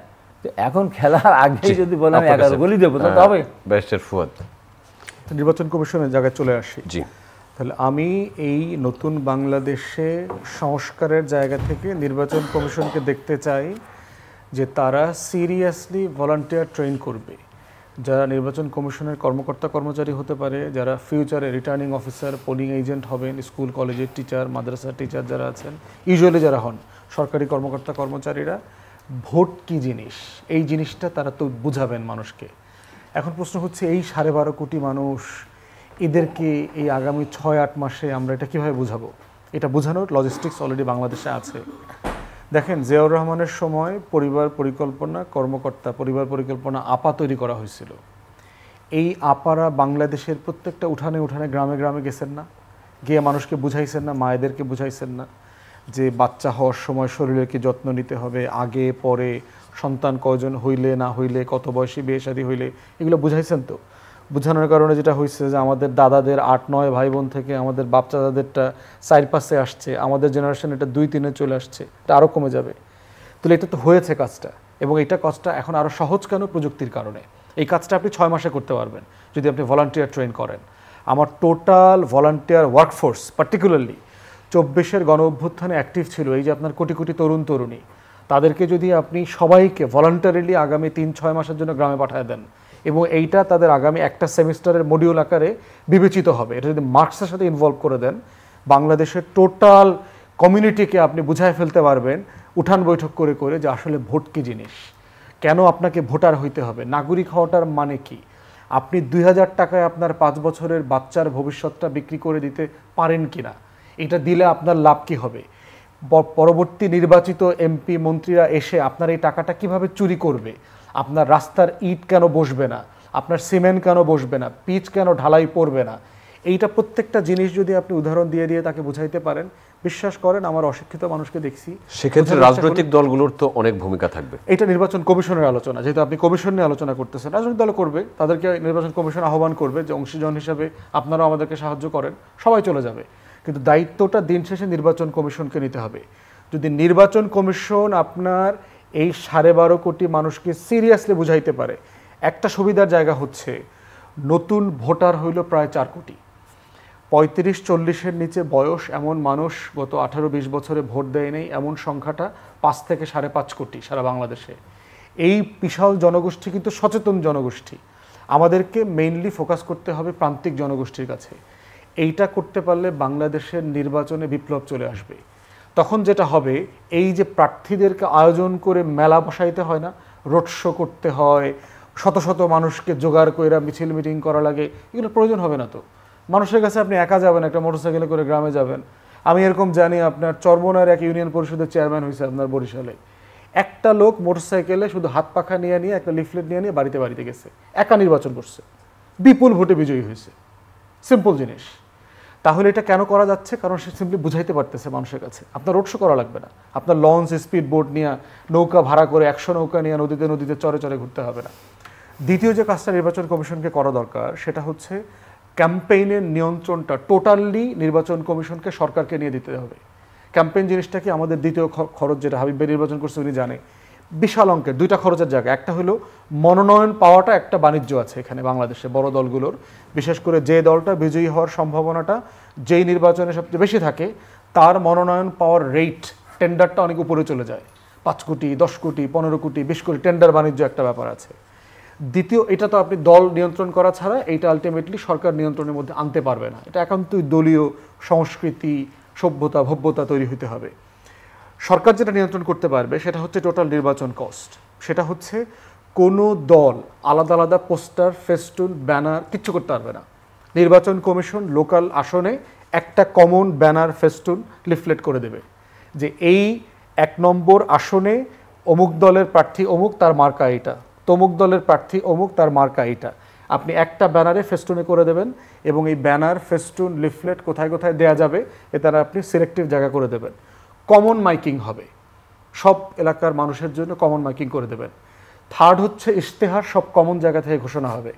Speaker 3: তো এখন খেলার আগে যদি বলে আমি 11 গোলই দেবো তাহলে হবে।
Speaker 1: ব্যারিস্টার ফুয়াদ,
Speaker 2: নির্বাচন কমিশনের জায়গায় চলে আসি।
Speaker 1: জি,
Speaker 2: তাহলে আমি এই নতুন বাংলাদেশে সংস্কারের জায়গা থেকে নির্বাচন কমিশনকে দেখতে চাই যে তারা সিরিয়াসলি ভলান্টিয়ার ট্রেন করবে। যারা নির্বাচন কমিশনের কর্মকর্তা কর্মচারী হতে পারে, যারা ফিউচারে রিটার্নিং অফিসার, পোলিং এজেন্ট হবেন, স্কুল কলেজের টিচার, মাদ্রাসার টিচার যারা আছেন, ইউজুয়ালি যারা হন সরকারি কর্মকর্তা কর্মচারীরা, ভোট কী জিনিস এই জিনিসটা তারা তো বুঝাবেন মানুষকে। এখন প্রশ্ন হচ্ছে এই 12.5 কোটি মানুষ, এদেরকে এই আগামী 6-8 মাসে আমরা এটা কীভাবে বুঝাবো? এটা বোঝানোর লজিস্টিক্স অলরেডি বাংলাদেশে আছে। দেখেন, জিয়াউর রহমানের সময় পরিবার পরিকল্পনা কর্মকর্তা, পরিবার পরিকল্পনা আপা তৈরি করা হয়েছিল। এই আপারা বাংলাদেশের প্রত্যেকটা উঠানে উঠানে গ্রামে গ্রামে গেছেন না, গিয়ে মানুষকে বুঝাইছেন না, মায়েদেরকে বুঝাইছেন না যে বাচ্চা হওয়ার সময় শরীরের কি যত্ন নিতে হবে, আগে পরে সন্তান কয়জন হইলে না হইলে, কত বয়সী বিয়ে শাদী হইলে, এগুলো বুঝাইছেন তো। বোঝানোর কারণে যেটা হয়েছে যে আমাদের দাদাদের 8-9 ভাই বোন থেকে আমাদের বাপ চাচাদেরটা 4-5 আসছে, আমাদের জেনারেশন এটা 2-3 চলে আসছে, এটা আরও কমে যাবে। তাহলে এটা তো হয়েছে কাজটা, এবং এটা কাজটা এখন আরও সহজ কেন? প্রযুক্তির কারণে। এই কাজটা আপনি 6 মাসে করতে পারবেন যদি আপনি ভলান্টিয়ার ট্রেন করেন। আমার টোটাল ভলান্টিয়ার ওয়ার্কফোর্স পার্টিকুলারলি 24-এর গণ অভ্যুত্থানে অ্যাক্টিভ ছিল, এই যে আপনার কোটি কোটি তরুণ তরুণী, তাদেরকে যদি আপনি সবাইকে ভলান্টারিলি আগামী 3-6 মাসের জন্য গ্রামে পাঠিয়ে দেন, এবং এইটা তাদের আগামী একটা সেমিস্টারের মডিউল আকারে বিবেচিত হবে, এটা যদি মার্কসের সাথে ইনভলভ করে দেন, বাংলাদেশের টোটাল কমিউনিটিকে আপনি বুঝায় ফেলতে পারবেন উঠান বৈঠক করে করে যে আসলে ভোট কী জিনিস, কেন আপনাকে ভোটার হইতে হবে, নাগরিক হওয়াটার মানে কি। আপনি 2000 টাকায় আপনার 5 বছরের বাচ্চার ভবিষ্যৎটা বিক্রি করে দিতে পারেন কিনা, এটা দিলে আপনার লাভ কী হবে। পরবর্তী নির্বাচিত এমপি মন্ত্রীরা এসে আপনার এই টাকাটা কিভাবে চুরি করবে, আপনার রাস্তার ইট কেন বসবে না, আপনার সিমেন্ট কেন বসবে না, পিচ কেন ঢালাই পড়বে না, এইটা প্রত্যেকটা জিনিস যদি আপনি উদাহরণ দিয়ে দিয়ে তাকে বুঝাইতে পারেন, বিশ্বাস করেন আমার অশিক্ষিত মানুষকে দেখছি,
Speaker 1: সেক্ষেত্রে রাজনৈতিক দলগুলোর তো অনেক ভূমিকা থাকবে।
Speaker 2: এটা নির্বাচন কমিশনের আলোচনা, যেহেতু আপনি কমিশন নিয়ে আলোচনা করতেছেন, রাজনৈতিক দল করবে, তাদেরকে নির্বাচন কমিশন আহ্বান করবে যে অংশীজন হিসাবে আপনারাও আমাদেরকে সাহায্য করেন, সবাই চলে যাবে। কিন্তু দায়িত্বটা দিন শেষে নির্বাচন কমিশনকে নিতে হবে। যদি নির্বাচন কমিশন আপনার এই 12.5 কোটি মানুষকে সিরিয়াসলি বুঝাইতে পারে, একটা সুবিধার জায়গা হচ্ছে নতুন ভোটার হইল প্রায় 4 কোটি, 35-40-এর নিচে বয়স এমন মানুষ গত 18-20 বছরে ভোট দেয় নেই, এমন সংখ্যাটা 5 থেকে 5.5 কোটি সারা বাংলাদেশে। এই বিশাল জনগোষ্ঠী কিন্তু সচেতন জনগোষ্ঠী, আমাদেরকে মেইনলি ফোকাস করতে হবে প্রান্তিক জনগোষ্ঠীর কাছে। এইটা করতে পারলে বাংলাদেশের নির্বাচনে বিপ্লব চলে আসবে। তখন যেটা হবে, এই যে প্রার্থীদেরকে আয়োজন করে মেলা বসাইতে হয় না, রোড শো করতে হয়, শত শত মানুষকে জোগাড় করে মিছিল মিটিং করা লাগে, এগুলো প্রয়োজন হবে না তো। মানুষের কাছে আপনি একা যাবেন, একটা মোটরসাইকেলে করে গ্রামে যাবেন। আমি এরকম জানি, আপনার চরমনার এক ইউনিয়ন পরিষদের চেয়ারম্যান হয়েছে আপনার বরিশালে, একটা লোক মোটরসাইকেলে শুধু হাত পাখা নিয়ে একটা লিফলেট নিয়ে বাড়িতে বাড়িতে গেছে, একা নির্বাচন করছে, বিপুল ভোটে বিজয়ী হয়েছে। সিম্পল জিনিস। তাহলে এটা কেন করা যাচ্ছে? কারণ সে সিম্পলি বুঝাইতে পারতেছে মানুষের কাছে। আপনার রোড শো করা লাগবে না, আপনার লঞ্চ, স্পিড বোট নিয়ে, নৌকা ভাড়া করে 100 নৌকা নিয়ে নদীতে নদীতে চরে চরে ঘুরতে হবে না। দ্বিতীয় যে কাজটা নির্বাচন কমিশনকে করা দরকার, সেটা হচ্ছে ক্যাম্পেইনের নিয়ন্ত্রণটা টোটালি নির্বাচন কমিশনকে সরকারকে নিয়ে দিতে হবে। ক্যাম্পেইন জিনিসটা কি, আমাদের দ্বিতীয় খরচ যেটা হাবিব ভাই নির্বাচন করছে উনি জানে, বিশাল অঙ্কের 2টা খরচের জায়গা। একটা হলো মনোনয়ন পাওয়াটা একটা বাণিজ্য আছে এখানে বাংলাদেশে বড় দলগুলোর, বিশেষ করে যে দলটা বিজয়ী হওয়ার সম্ভাবনাটা যেই নির্বাচনে সবচেয়ে বেশি থাকে, তার মনোনয়ন পাওয়ার রেট, টেন্ডারটা অনেক উপরে চলে যায়, 5 কোটি, 10 কোটি, 15 কোটি, 20 কোটি টেন্ডার বাণিজ্য একটা ব্যাপার আছে। দ্বিতীয়, এটা তো আপনি দল নিয়ন্ত্রণ করা ছাড়া এইটা আলটিমেটলি সরকার নিয়ন্ত্রণের মধ্যে আনতে পারবে না। এটা একান্তই দলীয় সংস্কৃতি, সভ্যতা, ভব্যতা তৈরি হতে হবে। সরকার যেটা নিয়ন্ত্রণ করতে পারবে সেটা হচ্ছে টোটাল নির্বাচন কস্ট। সেটা হচ্ছে কোনো দল আলাদা আলাদা পোস্টার, ফেস্টুন, ব্যানার কিচ্ছু করতে পারবে না। নির্বাচন কমিশন লোকাল আসনে একটা কমন ব্যানার, ফেস্টুন, লিফলেট করে দেবে যে এই 1 নম্বর আসনে অমুক দলের প্রার্থী অমুক, তার মার্কা এইটা, তমুক দলের প্রার্থী অমুক, তার মার্কা এইটা। আপনি একটা ব্যানারে ফেস্টুনে করে দেবেন এবং এই ব্যানার, ফেস্টুন, লিফলেট কোথায় কোথায় দেয়া যাবে এ তারা আপনি সিলেক্টিভ জায়গা করে দেবেন। কমন মাইকিং হবে, সব এলাকার মানুষের জন্য কমন মাইকিং করে দেবেন। থার্ড হচ্ছে ইশতেহার সব কমন জায়গা থেকে ঘোষণা হবে।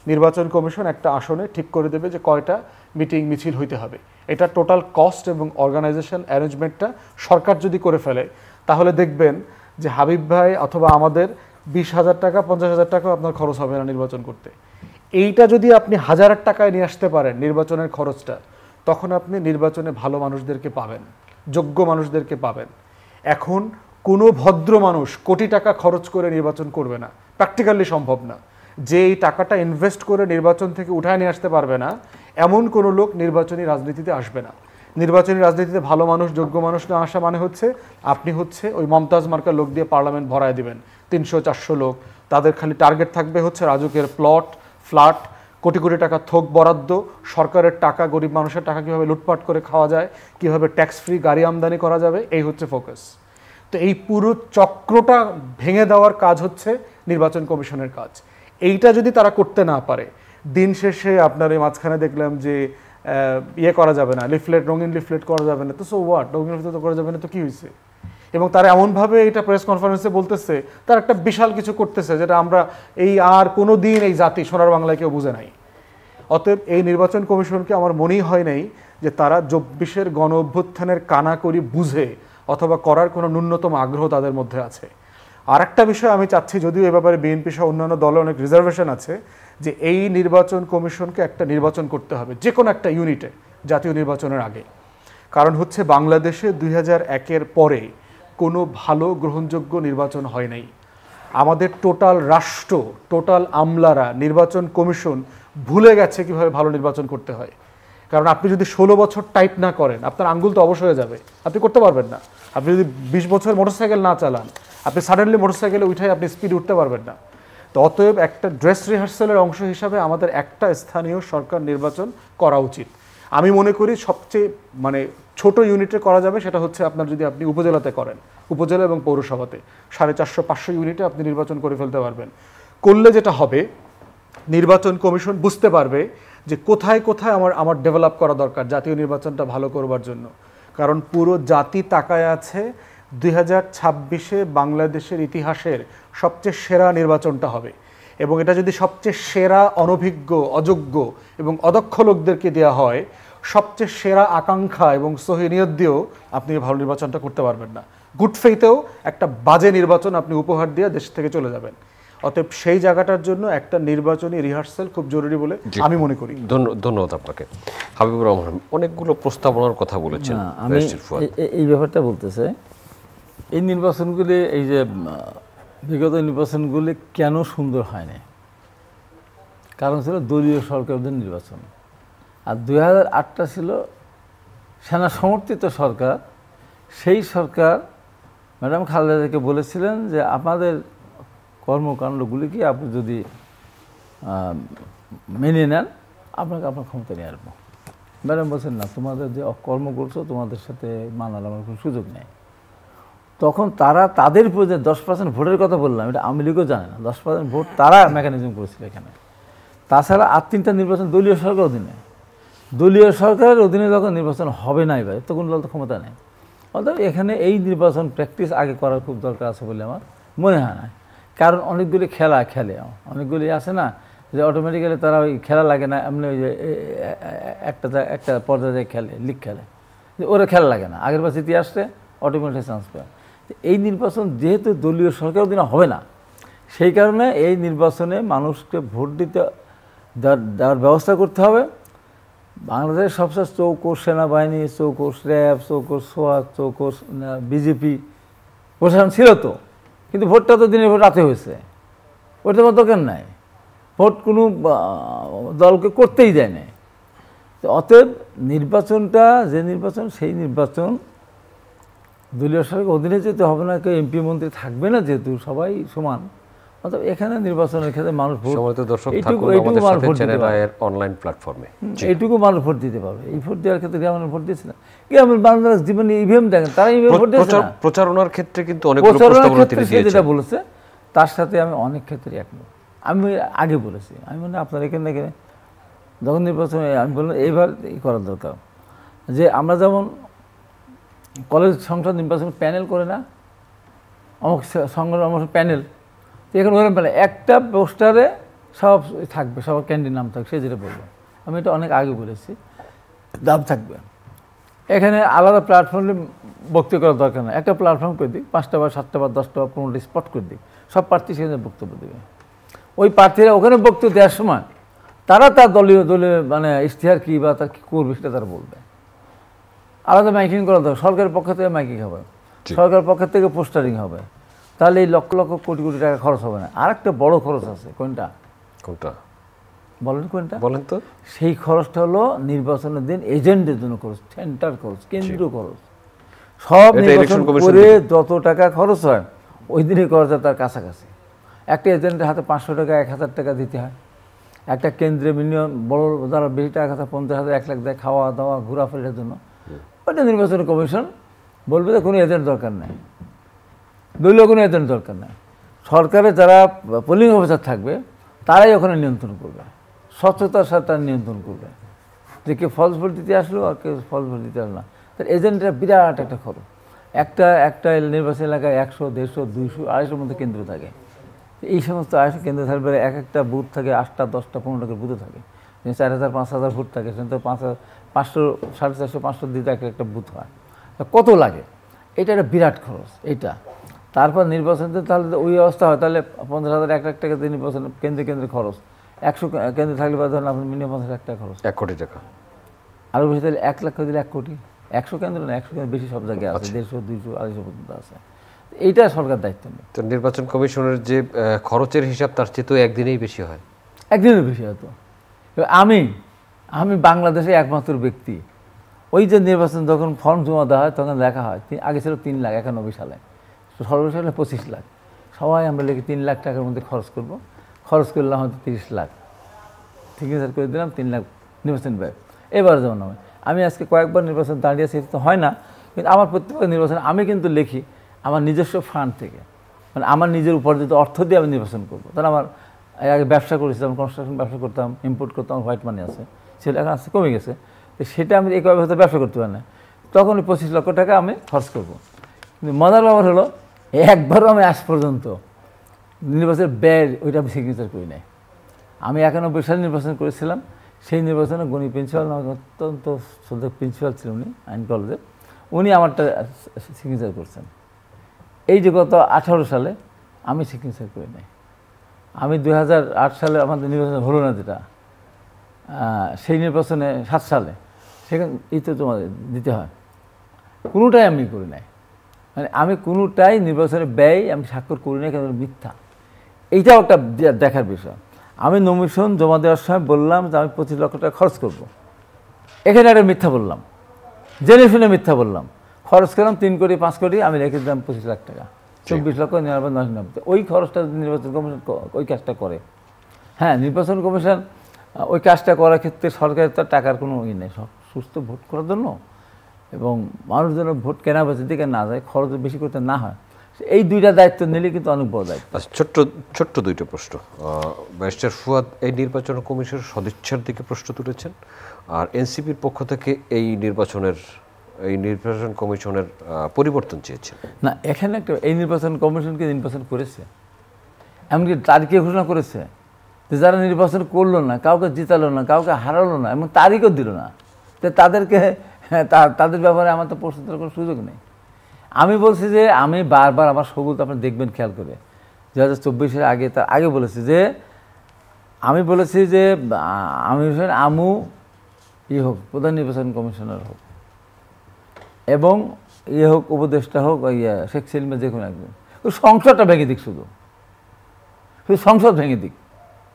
Speaker 2: নির্বাচন কমিশন একটা আসনে ঠিক করে দেবে যে কয়টা মিটিং মিছিল হইতে হবে। এটা টোটাল কস্ট এবং অর্গানাইজেশন অ্যারেঞ্জমেন্টটা সরকার যদি করে ফেলে তাহলে দেখবেন যে হাবিব ভাই অথবা আমাদের 20,000 টাকা, 50,000 টাকা আপনার খরচ হবে না নির্বাচন করতে। এইটা যদি আপনি 1000 টাকায় নিয়ে আসতে পারেন নির্বাচনের খরচটা, তখন আপনি নির্বাচনে ভালো মানুষদেরকে পাবেন, যোগ্য মানুষদেরকে পাবেন। এখন কোনো ভদ্র মানুষ কোটি টাকা খরচ করে নির্বাচন করবে না, প্র্যাকটিক্যালি সম্ভব না। যে এই টাকাটা ইনভেস্ট করে নির্বাচন থেকে উঠায় নিয়ে আসতে পারবে না, এমন কোনো লোক নির্বাচনী রাজনীতিতে আসবে না। নির্বাচনী রাজনীতিতে ভালো মানুষ, যোগ্য মানুষ না আসা মানে হচ্ছে আপনি হচ্ছে ওই মমতাজ মার্কার লোক দিয়ে পার্লামেন্ট ভরায় দিবেন, 300-400 লোক। তাদের খালি টার্গেট থাকবে হচ্ছে রাজুকের প্লট, ফ্ল্যাট, কোটি কোটি টাকা থোক বরাদ্দ, সরকারের টাকা, গরিব মানুষের টাকা কীভাবে লুটপাট করে খাওয়া যায়, কীভাবে ট্যাক্স ফ্রি গাড়ি আমদানি করা যাবে, এই হচ্ছে ফোকাস। তো এই পুরো চক্রটা ভেঙে দেওয়ার কাজ হচ্ছে নির্বাচন কমিশনের কাজ। এইটা যদি তারা করতে না পারে, দিন শেষে আপনার এই মাঝখানে দেখলাম যে ইয়ে করা যাবে না, লিফলেট, রঙিন লিফলেট করা যাবে না, তো সো হোয়াট, রঙিন লিফলেট করা যাবে না তো কী হয়েছে? এবং তারা এমনভাবে এটা প্রেস কনফারেন্সে বলতেছে তারা একটা বিশাল কিছু করতেছে যেটা আমরা এই আর কোনো দিন এই জাতি সোনার বাংলায় কেউ বুঝে নাই। অতএব এই নির্বাচন কমিশনকে আমার মনেই হয় নাই যে তারা 24-এর গণ অভ্যুত্থানের কানাকড়ি বুঝে অথবা করার কোনো ন্যূনতম আগ্রহ তাদের মধ্যে আছে। আর একটা বিষয় আমি চাচ্ছি, যদিও এ ব্যাপারে বিএনপি সহ অন্যান্য দলে অনেক রিজার্ভেশন আছে, যে এই নির্বাচন কমিশনকে একটা নির্বাচন করতে হবে যে কোনো একটা ইউনিটে জাতীয় নির্বাচনের আগে। কারণ হচ্ছে বাংলাদেশে 2001-এর পরে কোনো ভালো গ্রহণযোগ্য নির্বাচন হয় নাই। আমাদের টোটাল রাষ্ট্র, টোটাল আমলারা, নির্বাচন কমিশন ভুলে গেছে কিভাবে ভালো নির্বাচন করতে হয়। কারণ আপনি যদি 16 বছর টাইপ না করেন, আপনার আঙ্গুল তো অবশ হয়ে যাবে, আপনি করতে পারবেন না। আপনি যদি 20 বছর মোটরসাইকেল না চালান, আপনি সাডেনলি মোটরসাইকেলে উঠে আপনি স্পিড উঠতে পারবেন না। তো অতএব একটা ড্রেস রিহার্সালের অংশ হিসাবে আমাদের একটা স্থানীয় সরকার নির্বাচন করা উচিত। আমি মনে করি সবচেয়ে ছোট ইউনিটে করা যাবে সেটা হচ্ছে আপনার যদি আপনি উপজেলাতে করেন, উপজেলা এবং পৌরসভাতে 450-500 ইউনিটে আপনি নির্বাচন করে ফেলতে পারবেন। করলে যেটা হবে, নির্বাচন কমিশন বুঝতে পারবে যে কোথায় কোথায় আমার ডেভেলপ করা দরকার জাতীয় নির্বাচনটা ভালো করবার জন্য। কারণ পুরো জাতি তাকায় আছে 2026-এ বাংলাদেশের ইতিহাসের সবচেয়ে সেরা নির্বাচনটা হবে, এবং এটা যদি সবচেয়ে সেরা অনভিজ্ঞ, অযোগ্য এবং অদক্ষ লোকদেরকে দেওয়া হয়, সবচেয়ে সেরা আকাঙ্ক্ষা এবং সহি নিয়ত দিয়েও আপনি ভালো নির্বাচনটা করতে পারবেন না। গুড ফেইথেও একটা বাজে নির্বাচন আপনি উপহার দিয়ে দেশ থেকে চলে যাবেন। অতএব সেই জায়গাটার জন্য একটা নির্বাচনী রিহার্সাল খুব জরুরি বলে আমি মনে করি।
Speaker 1: ধন্যবাদ আপনাকে। হাবিবুর রহমান অনেকগুলো প্রস্তাবনার কথা বলেছেন।
Speaker 3: আমি এই ব্যাপারটা বলতেছে, এই নির্বাচনগুলি, এই যে বিগত নির্বাচনগুলি কেন সুন্দর হয়নি, কারণ ছিল দলীয় সরকারদের নির্বাচন। আর 2008টা ছিল সেনা সমর্থিত সরকার। সেই সরকার ম্যাডাম খালেদাকে বলেছিলেন যে আপনাদের কর্মকাণ্ডগুলিকে আপনি যদি মেনে নেন, আপনাকে আপনার ক্ষমতা নিয়ে আসবো। ম্যাডাম বলছেন না, তোমাদের যে কর্ম করছো তোমাদের সাথে মানার আমার কোনো সুযোগ নেই। তখন তারা তাদের উপর যে 10% ভোটের কথা বললাম, এটা আওয়ামী লীগও জানে না, 10% ভোট তারা মেকানিজম করেছিল এখানে। তাছাড়া আর 3টা নির্বাচন দলীয় সরকার অধীনে, দলীয় সরকারের অধীনে যখন নির্বাচন হবে না এবার, তখন দল তো ক্ষমতা নেই। অর্থাৎ এখানে এই নির্বাচন প্র্যাকটিস আগে করার খুব দরকার আছে বলে আমার মনে হয় না। কারণ অনেকগুলি খেলা খেলে, অনেকগুলি আছে না যে অটোমেটিক্যালি তারা ওই খেলা লাগে না, এমনি ওই যে একটা পর্যায়ে খেলে, লিগ খেলে, যে ওরা খেলা লাগে না, আগের বার জিতে আসছে অটোমেটিক চান্স পায়। এই নির্বাচন যেহেতু দলীয় সরকার অধীনে হবে না, সেই কারণে এই নির্বাচনে মানুষকে ভোট দিতে দেওয়ার ব্যবস্থা করতে হবে। বাংলাদেশের সবচেয়ে চৌকোর সেনাবাহিনী, চৌকোর র্যাব, চৌকোর সোয়াগ, চৌকোর বিজেপি প্রশাসন ছিল তো, কিন্তু ভোটটা তো দিনের ভোট রাতে হয়েছে, ওইটা কোনো দরকার নাই। ভোট কোনো দলকে করতেই দেয় না। তো অতএব নির্বাচনটা যে নির্বাচন, সেই নির্বাচন দলীয় সরকারের অধীনে যেতে হবে না, কেউ এমপি মন্ত্রী থাকবে না, যেহেতু সবাই সমান। অর্থাৎ এখানে নির্বাচনের ক্ষেত্রে মানুষ ভোট,
Speaker 1: অনলাইন প্ল্যাটফর্মে
Speaker 3: এইটুকু মানুষ ভোট দিতে পারবে। এই ভোট দেওয়ার ক্ষেত্রে গ্রামের ভোট দিচ্ছে না, গ্রামের মানুষ জীবনে ইভিএম দেখেন, তারা ইভিএম ভোট দিচ্ছে না।
Speaker 1: প্রচারণার ক্ষেত্রে কিন্তু অনেক
Speaker 3: সে যেটা বলেছে তার সাথে আমি অনেক ক্ষেত্রে একমত। আমি আগে বলেছি, আমি মনে আপনার এখানে যখন নির্বাচনে আমি বললাম এইবার করার দরকার, যে আমরা যেমন কলেজ সংসদ নির্বাচন প্যানেল করে না, অমুক সংগঠন আমার প্যানেল, তো এখন ওরকম প্যানেল একটা পোস্টারে সব থাকবে, সব ক্যান্ডিডেট নাম থাকবে, সে যেটা বলবো। আমি এটা অনেক আগে বলেছি, দাম থাকবে। এখানে আলাদা প্ল্যাটফর্মে বক্তব্য করার দরকার নেই, একটা প্ল্যাটফর্ম করে দিই, 5টা বা 7টা বা 10টা বা 15টা স্পট করে দিই, সব প্রার্থী সেখানে বক্তব্য দেবে। ওই প্রার্থীরা ওখানে বক্তব্য দেওয়ার সময় তারা তার দলীয় মানে ইশতেহার কী বা তার কী করবে সেটা তারা বলবে। আলাদা মাইকিং করা দরকার, সরকারের পক্ষ থেকে মাইকিং হবে, সরকারের পক্ষ থেকে পোস্টারিং হবে, তাহলে এই লক্ষ লক্ষ কোটি কোটি টাকা খরচ হবে না। আর একটা বড় খরচ আছে, কোনটা বলেন, কোনটা বলেন তো? সেই খরচটা হলো নির্বাচনের দিন এজেন্টের জন্য খরচ, সেন্টার খরচ, কেন্দ্রীয় খরচ। সব নির্বাচন করে যত টাকা খরচ হয় ওই দিনই খরচ হয় তার কাছাকাছি। একটা এজেন্টের হাতে 500 টাকা 1000 টাকা দিতে হয়, একটা কেন্দ্রে মিনিমাম বড় যারা বেশি টাকা খাতা 50,000 1 লাখ দেয় খাওয়া দাওয়া ঘোরাফেরার জন্য। ওইটা নির্বাচন কমিশন বলবে যে কোনো এজেন্ট দরকার নেই, দলীয় কোনো এজেন্ট দরকার নেই। সরকারে যারা পোলিং অফিসার থাকবে তারাই ওখানে নিয়ন্ত্রণ করবে, স্বচ্ছতার সাথে তারা নিয়ন্ত্রণ করবে, যে কেউ ফলস ভোট দিতে আসলো আর কেউ ফলস ভোট দিতে আসলো না। তার এজেন্টরা বিরাট একটা খরচ। একটা নির্বাচন এলাকায় 100, 150, 200, 250 মধ্যে কেন্দ্র থাকে। এই সমস্ত 250 কেন্দ্র থাকবে, এক একটা বুথ থাকে 8টা 10টা 15টা করে বুথে থাকে, 4000 5000 ভোট থাকে, সেখানে 500 450 500 দিতে একটা বুথ হয়, কত লাগে? এটা একটা বিরাট খরচ এইটা। তারপর নির্বাচনতে তাহলে ওই অবস্থা হয়, তাহলে 50,000 1 লাখ টাকা দিয়ে নির্বাচন কেন্দ্রে খরচ, 100 কেন্দ্রে থাকলে বা ধরেন আপনি মিনিমাম 50 লাখ টাকা খরচ,
Speaker 1: 1 কোটি টাকা
Speaker 3: আরও বেশি, তাহলে 1 লাখ দিলে 1 কোটি। 100 কেন্দ্র না, 100 কেন্দ্র বেশি সব জায়গায় আছে, 150 200 250 পর্যন্ত আছে। এইটা সরকার দায়িত্ব নেই।
Speaker 1: তো নির্বাচন কমিশনের যে খরচের হিসাব তার চেয়ে তো একদিনেই বেশি হয়,
Speaker 3: একদিনের বেশি হয়তো। আমি বাংলাদেশে একমাত্র ব্যক্তি, ওই যে নির্বাচন যখন ফর্ম জমা দেওয়া হয় তখন লেখা হয়, আগে ছিল 3,91 সালে, সর্বশেষ হলে 25 লাখ। সবাই আমরা লিখি 3 লাখ টাকার মধ্যে খরচ করব, খরচ করলাম হয়তো 30 লাখ, ঠিক আছে করে দিলাম 3 লাখ নির্বাচন ব্যয়। এবার যেমন আমি আজকে কয়েকবার নির্বাচন দাঁড়িয়েছি, তো হয় না, কিন্তু আমার প্রত্যেকবার নির্বাচন আমি কিন্তু লিখি আমার নিজস্ব ফান্ড থেকে, মানে আমার নিজের উপার্জিত অর্থ দিয়ে আমি নির্বাচন করবো। তাহলে আমার আগে ব্যবসা করেছিলাম, কনস্ট্রাকশন ব্যবসা করতাম, ইম্পোর্ট করতাম, হোয়াইট মানি আছে, সেটা এখন আস্তে কমে গেছে, তো সেটা আমি এই কয়েক বছর ব্যবসা করতে পারি না, তখন 25 লক্ষ টাকা আমি খরচ করবো। কিন্তু মজার ব্যাপার হলো একবারও আমি আজ পর্যন্ত নির্বাচনের ব্যয় ওইটা আমি সিগনেচার করি নাই। আমি 91 সালে নির্বাচন করেছিলাম, সেই নির্বাচনে গণি প্রিন্সিপাল, অত্যন্ত শ্রদ্ধেয় প্রিন্সিপাল ছিলেন উনি আইন কলেজের, উনি আমারটা সিগনেচার করছেন। এই যে গত 18 সালে আমি সিগনেচার করি নাই। আমি 2008 সালে আমাদের নির্বাচন হলো না যেটা, সেই নির্বাচনে 7 সালে, সেখানে এই তো তোমাদের দিতে হয়, কোনোটাই আমি করি নাই। মানে আমি কোনোটাই নির্বাচনের ব্যয় আমি স্বাক্ষর করি না, কেন মিথ্যা। এইটাও একটা দেখার বিষয়। আমি নমিনেশন জমা দেওয়ার সময় বললাম যে আমি 25 লক্ষ টাকা খরচ করব, এখানে একটা মিথ্যা বললাম, জেনে শুনে মিথ্যা বললাম, খরচ করলাম 3 কোটি 5 কোটি, আমি রেখে দিলাম 25 লাখ টাকা, 24 লক্ষ 99,990। ওই খরচটা নির্বাচন কমিশন ওই কাজটা করে। হ্যাঁ, নির্বাচন কমিশন ওই কাজটা করার ক্ষেত্রে সরকারের তো টাকার কোনো ই নেই, সব সুস্থ ভোট করার জন্য এবং মানুষ যেন ভোট কেনা বেচার দিকে না যায়, খরচ বেশি করতে না হয়, এই দুইটা দায়িত্ব নিলে কিন্তু অনেক বড় দায়িত্ব।
Speaker 1: ছোট্ট দুইটা প্রশ্ন। ব্যারিস্টার ফুয়াদ এই নির্বাচন কমিশনের সদিচ্ছার দিকে প্রশ্ন তুলেছেন, আর এনসিপির পক্ষ থেকে এই নির্বাচন কমিশনের পরিবর্তন চেয়েছেন।
Speaker 3: না, এখানে একটা এই নির্বাচন কমিশনকে নির্বাচন করেছে, এমনকি তারিখে ঘোষণা করেছে যে যারা নির্বাচন করলো না, কাউকে জিতালো না, কাউকে হারালো না, এবং তারিখও দিল না, তো তাদেরকে তাদের ব্যাপারে আমার তো প্রশ্ন করার কোনো সুযোগ নেই। আমি বলছি যে আমি বারবার আমার সবুজ আপনি দেখবেন খেয়াল করে 2024-এর আগে, তার আগে বলেছি যে আমি বলেছি যে আমি আমু হোক প্রধান নির্বাচন কমিশনার হোক এবং হোক উপদেষ্টা হোক শেখ সেলিমের যে কোনো একজন, সংসদটা ভেঙে দিক, শুধু সংসদ ভেঙে দিক,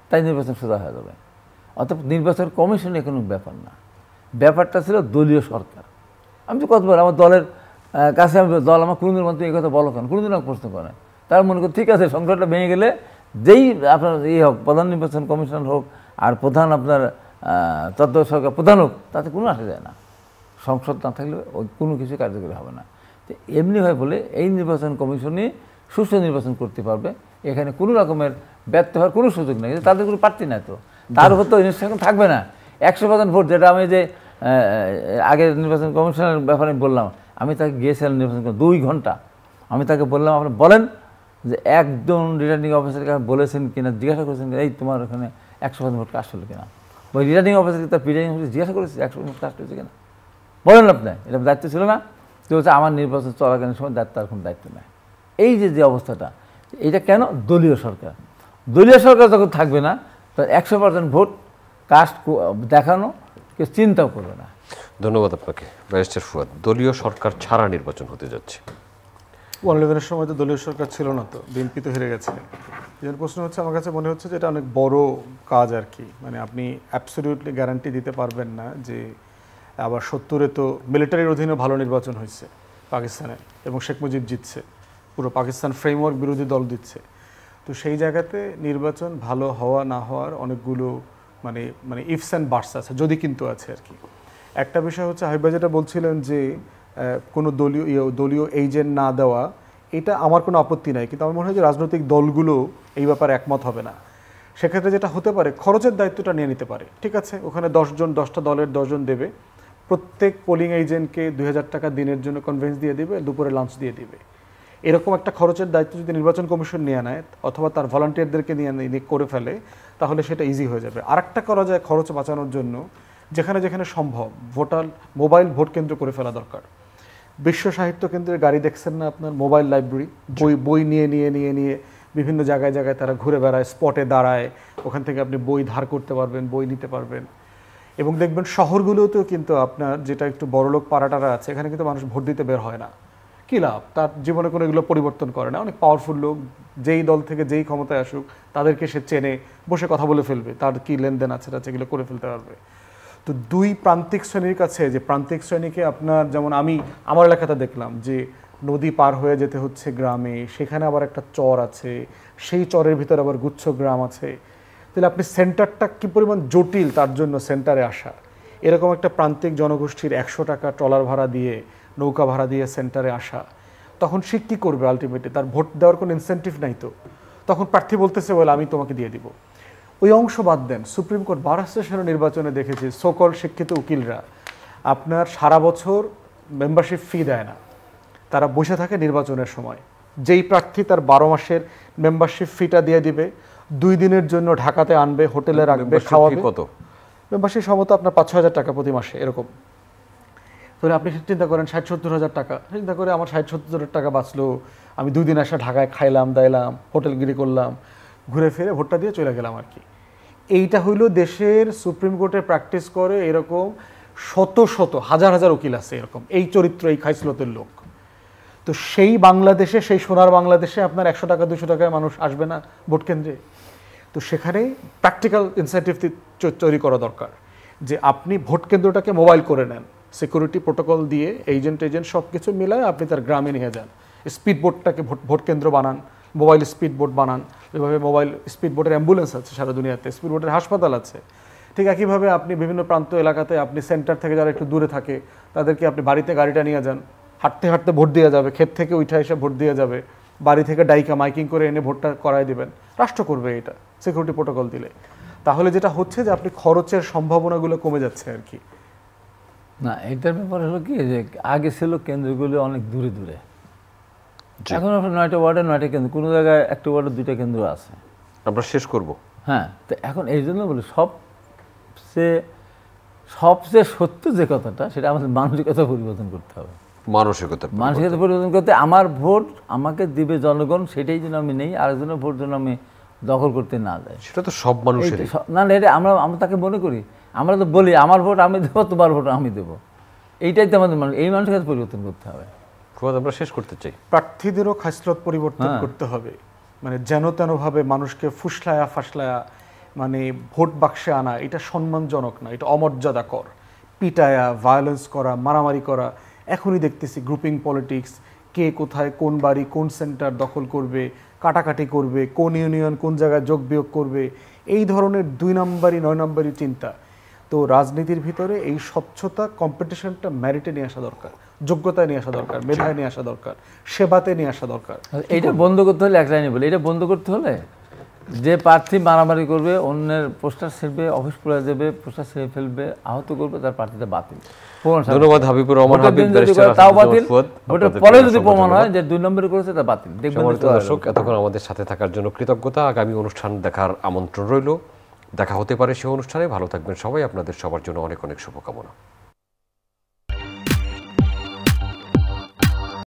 Speaker 3: তাই নির্বাচন সোজা হয়ে যাবে। অর্থাৎ নির্বাচন কমিশনের কোনো ব্যাপার না, ব্যাপারটা ছিল দলীয় সরকার। আমি তো কতবার আমার দলের কাছে দল আমার কোনোদিন মতো এই কথা বলো কেন, কোনোদিন আমাকে প্রশ্ন করে। তার মনে করি ঠিক আছে, সংসদটা ভেঙে গেলে যেই আপনার হোক, প্রধান নির্বাচন কমিশন হোক আর প্রধান আপনার তত্ত্ব সরকার প্রধান হোক, তাতে কোনো আসা যায় না। সংসদ না থাকলে ওই কোনো কিছু কার্যকরী হবে না। তো এমনি হয় বলে এই নির্বাচন কমিশনই সুষ্ঠু নির্বাচন করতে পারবে, এখানে কোনো রকমের ব্যর্থ হওয়ার কোনো সুযোগ নেই। তাদের কোনো প্রার্থী নাই, তো তার উপর তো ইনস্ট্রাকশন থাকবে না। 100% ভোট, যেটা আমি যে আগের নির্বাচন কমিশনের ব্যাপারে বললাম, আমি তাকে গিয়েছিলাম নির্বাচন 2 ঘন্টা, আমি তাকে বললাম আপনি বলেন যে একজন রিটার্নিং অফিসারকে বলেছেন কিনা, জিজ্ঞাসা করেছেন এই তোমার ওখানে 100% ভোট কাস্ট হলো কিনা। ওই রিটার্নিং অফিসারকে তার প্রিটার্নিং অফিসার জিজ্ঞাসা করেছে 100% ভোট কাস্ট হয়েছে কিনা, বলেন আপনি এটা দায়িত্ব ছিল না। তো হচ্ছে আমার নির্বাচন চলাকালীন সময় তার কোনো দায়িত্ব নেই। এই যে অবস্থাটা, এটা কেন? দলীয় সরকার। দলীয় সরকার যখন থাকবে না, তো 100% ভোট কাস্ট দেখানো কেউ চিন্তাও করবে না।
Speaker 1: ধন্যবাদ আপনাকে ব্যারিস্টার ফুয়াদ। দলীয় সরকার ছাড়া নির্বাচন হতে যাচ্ছে।
Speaker 2: 111-এর সময় তো দলীয় সরকার ছিল না, তো বিএনপি তো হেরে গেছে। এর প্রশ্ন হচ্ছে, আমার কাছে মনে হচ্ছে যে এটা অনেক বড় কাজ আর কি। মানে আপনি অ্যাবসলিউটলি গ্যারান্টি দিতে পারবেন না যে আবার 70-এ তো মিলিটারির অধীনে ভালো নির্বাচন হয়েছে পাকিস্তানে এবং শেখ মুজিব জিতছে, পুরো পাকিস্তান ফ্রেমওয়ার্ক বিরোধী দল দিচ্ছে। তো সেই জায়গাতে নির্বাচন ভালো হওয়া না হওয়ার অনেকগুলো মানে মানে ইফস অ্যান্ড বাটস আছে, যদি কিন্তু আছে আর কি। একটা বিষয় হচ্ছে হাবিবা যেটা বলছিলেন যে কোনো দলীয় এজেন্ট না দেওয়া, এটা আমার কোনো আপত্তি নাই, কিন্তু আমার মনে হয় যে রাজনৈতিক দলগুলো এই ব্যাপারে একমত হবে না। সেক্ষেত্রে যেটা হতে পারে, খরচের দায়িত্বটা নিয়ে নিতে পারে। ঠিক আছে, ওখানে 10টা দলের 10 জন দেবে, প্রত্যেক পোলিং এজেন্টকে 2000 টাকা দিনের জন্য কনভেন্স দিয়ে দিবে, দুপুরে লাঞ্চ দিয়ে দিবে। এরকম একটা খরচের দায়িত্ব যদি নির্বাচন কমিশন নিয়ে নেয় অথবা তার ভলান্টিয়ারদেরকে নিয়ে করে ফেলে, তাহলে সেটা ইজি হয়ে যাবে। আরেকটা করা যায় খরচ বাঁচানোর জন্য, যেখানে যেখানে সম্ভব মোবাইল ভোট কেন্দ্র করে ফেলা দরকার। বিশ্ব সাহিত্য কেন্দ্রের গাড়ি দেখছেন না আপনার, মোবাইল লাইব্রেরি, বই নিয়ে বিভিন্ন জায়গায় তারা ঘুরে বেড়ায়, স্পটে দাঁড়ায়, ওখান থেকে আপনি বই ধার করতে পারবেন, বই নিতে পারবেন। এবং দেখবেন শহরগুলোতেও কিন্তু আপনার যেটা একটু বড়লোক পাড়াটারা আছে, এখানে কিন্তু মানুষ ভোট দিতে বের হয় না। কী লাভ, তার জীবনে কোনো এগুলো পরিবর্তন করে না। অনেক পাওয়ারফুল লোক, যেই দল থেকে যেই ক্ষমতায় আসুক তাদেরকে সে চেনে, বসে কথা বলে ফেলবে, তার কী লেনদেন আছে এগুলো করে ফেলতে পারবে। তো দুই প্রান্তিক শ্রেণীর কাছে, যে প্রান্তিক শ্রেণীকে আপনার, যেমন আমি আমার এলাকাতে দেখলাম যে নদী পার হয়ে যেতে হচ্ছে গ্রামে, সেখানে আবার একটা চর আছে, সেই চরের ভিতরে আবার গুচ্ছ গ্রাম আছে। তাহলে আপনি সেন্টারটা কী পরিমাণ জটিল তার জন্য সেন্টারে আসা। এরকম একটা প্রান্তিক জনগোষ্ঠীর 100 টাকা ট্রলার ভাড়া দিয়ে, নৌকা ভাড়া দিয়ে সেন্টারে আসা, তখন সে কী করবে? আলটিমেটলি তার ভোট দেওয়ার কোনো ইনসেন্টিভ নাই। তো তখন প্রার্থী বলতেছে বলে আমি তোমাকে দিয়ে দিব। ওই অংশ বাদ দেন, সুপ্রিম কোর্ট বার অ্যাসোসিয়েশনের নির্বাচনে দেখেছি সকল শিক্ষিত উকিলরা আপনার সারা বছর মেম্বারশিপ ফি দেয় না, তারা বসে থাকে নির্বাচনের সময়। যেই প্রার্থী তার 12 মাসের মেম্বারশিপ ফিটা দিয়ে দিবে, 2 দিনের জন্য ঢাকাতে আনবে, হোটেলে রাখবে, খাওয়াবে। কত মেম্বারশিপ? সম্ভবত আপনার 5-6 হাজার টাকা প্রতি মাসে এরকম। তাহলে আপনি চিন্তা করেন 60-70 হাজার টাকা, চিন্তা করে আমার 60-70 হাজার টাকা বাঁচলো, আমি 2 দিন আসা ঢাকায় খাইলাম দাইলাম, হোটেলগিরি করলাম, ঘুরে ফিরে ভোটটা দিয়ে চলে গেলাম আর কি। এইটা হইল দেশের সুপ্রিম কোর্টে প্র্যাকটিস করে এরকম শত হাজার উকিল আছে এরকম, এই চরিত্র, এই খাইসলতের লোক। তো সেই বাংলাদেশে, সেই সোনার বাংলাদেশে আপনার 100 টাকা 200 টাকায় মানুষ আসবে না ভোট কেন্দ্রে। তো সেখানে প্র্যাকটিক্যাল ইনসেন্টিভ তৈরি করা দরকার, যে আপনি ভোট কেন্দ্রটাকে মোবাইল করে নেন, সিকিউরিটি প্রোটোকল দিয়ে এজেন্ট সব কিছু মিলায় আপনি তার গ্রামে নিয়ে যান। স্পিড বোটটাকে ভোট কেন্দ্র বানান, মোবাইল স্পিড বোট বানান। এভাবে মোবাইল স্পিড বোটের অ্যাম্বুলেন্স আছে সারা দুনিয়াতে, স্পিড বোটের হাসপাতাল আছে। ঠিক একইভাবে আপনি বিভিন্ন প্রান্ত এলাকাতে, আপনি সেন্টার থেকে যারা একটু দূরে থাকে তাদেরকে আপনি বাড়িতে গাড়িটা নিয়ে যান, হাঁটতে হাঁটতে ভোট দিয়ে যাবে, ক্ষেত থেকে উঠে এসে ভোট দিয়ে যাবে, বাড়ি থেকে ডাইকা মাইকিং করে এনে ভোটটা করায় দিবেন। রাষ্ট্র করবে এটা সিকিউরিটি প্রোটোকল দিলে। তাহলে যেটা হচ্ছে যে আপনি খরচের সম্ভাবনাগুলো কমে যাচ্ছে আর কি।
Speaker 3: না, এটার ব্যাপার হলো কি, যে আগে ছিল কেন্দ্রগুলো অনেক দূরে দূরে, এখন আপনার 9টা ওয়ার্ডে 9টা কেন্দ্র, কোনো জায়গায় একটা ওয়ার্ডে 2টা কেন্দ্র আছে।
Speaker 1: আমরা শেষ করব।
Speaker 3: হ্যাঁ, তো এখন এই জন্য বলি সবচেয়ে সত্য যে কথাটা, সেটা আমাদের মানসিকতা পরিবর্তন করতে হবে। মানসিকতা পরিবর্তন করতে, আমার ভোট আমাকে দিবে জনগণ, সেটাই যেন আমি নেই, আরেকজনের ভোট যেন আমি দখল করতে না যাই।
Speaker 1: সেটা তো সব মানুষের
Speaker 3: না, এটা আমরা তাকে মনে করি, আমরা তো বলি আমার ভোট আমি দেবো, তোমার ভোট আমি দেবো। এইটাই তো আমাদের এই মানসিকতা পরিবর্তন করতে হবে।
Speaker 1: আমরা শেষ করতে চাই,
Speaker 2: প্রার্থীদেরও খাসলত পরিবর্তন করতে হবে। মানে যেন তেনভাবে মানুষকে ফুসলায়া ফাসলায়া মানে ভোট বাক্সে আনা এটা সম্মানজনক না, এটা অমর্যাদাকর। পিটায়া, ভায়োলেন্স করা, মারামারি করা, এখনই দেখতেছি গ্রুপিং পলিটিক্স, কে কোথায় কোন বাড়ি কোন সেন্টার দখল করবে, কাটাকাটি করবে, কোন ইউনিয়ন কোন জায়গায় যোগ বিয়োগ করবে, এই ধরনের 2 নম্বরই 9 নম্বরই চিন্তা। তো রাজনীতির ভিতরে এই স্বচ্ছতা, কম্পিটিশনটা ম্যারিটে নিয়ে আসা দরকার, যোগ্যতায় নিয়ে আসা দরকার, মেধায় নিয়ে আসা দরকার, সেবাতে নিয়ে আসা দরকার।
Speaker 3: এইটা বন্ধ করতে হলে এক লাইনে বলি, এটা বন্ধ করতে হলে যে প্রার্থী মারামারি করবে, অন্যের পোস্টার ছেড়বে, অফিস পুড়ে দেবে, পোস্টার ছেড়ে ফেলবে, আহত করবে, তার প্রার্থীটা বাতিল।
Speaker 1: ধন্যবাদ হাবিবুর রহমান হাবিব,
Speaker 3: তাও বাতিল, ওটার পরে যদি প্রমাণ হয় যে 2 নম্বরে করেছে তা বাতিল। দেখবেন
Speaker 1: দর্শক, এতক্ষণ আমাদের সাথে থাকার জন্য কৃতজ্ঞতা। আগামী অনুষ্ঠান দেখার আমন্ত্রণ রইল। দেখা হতে পারে সে অনুষ্ঠানে। ভালো থাকবেন সবাই। আপনাদের সবার জন্য অনেক অনেক শুভকামনা।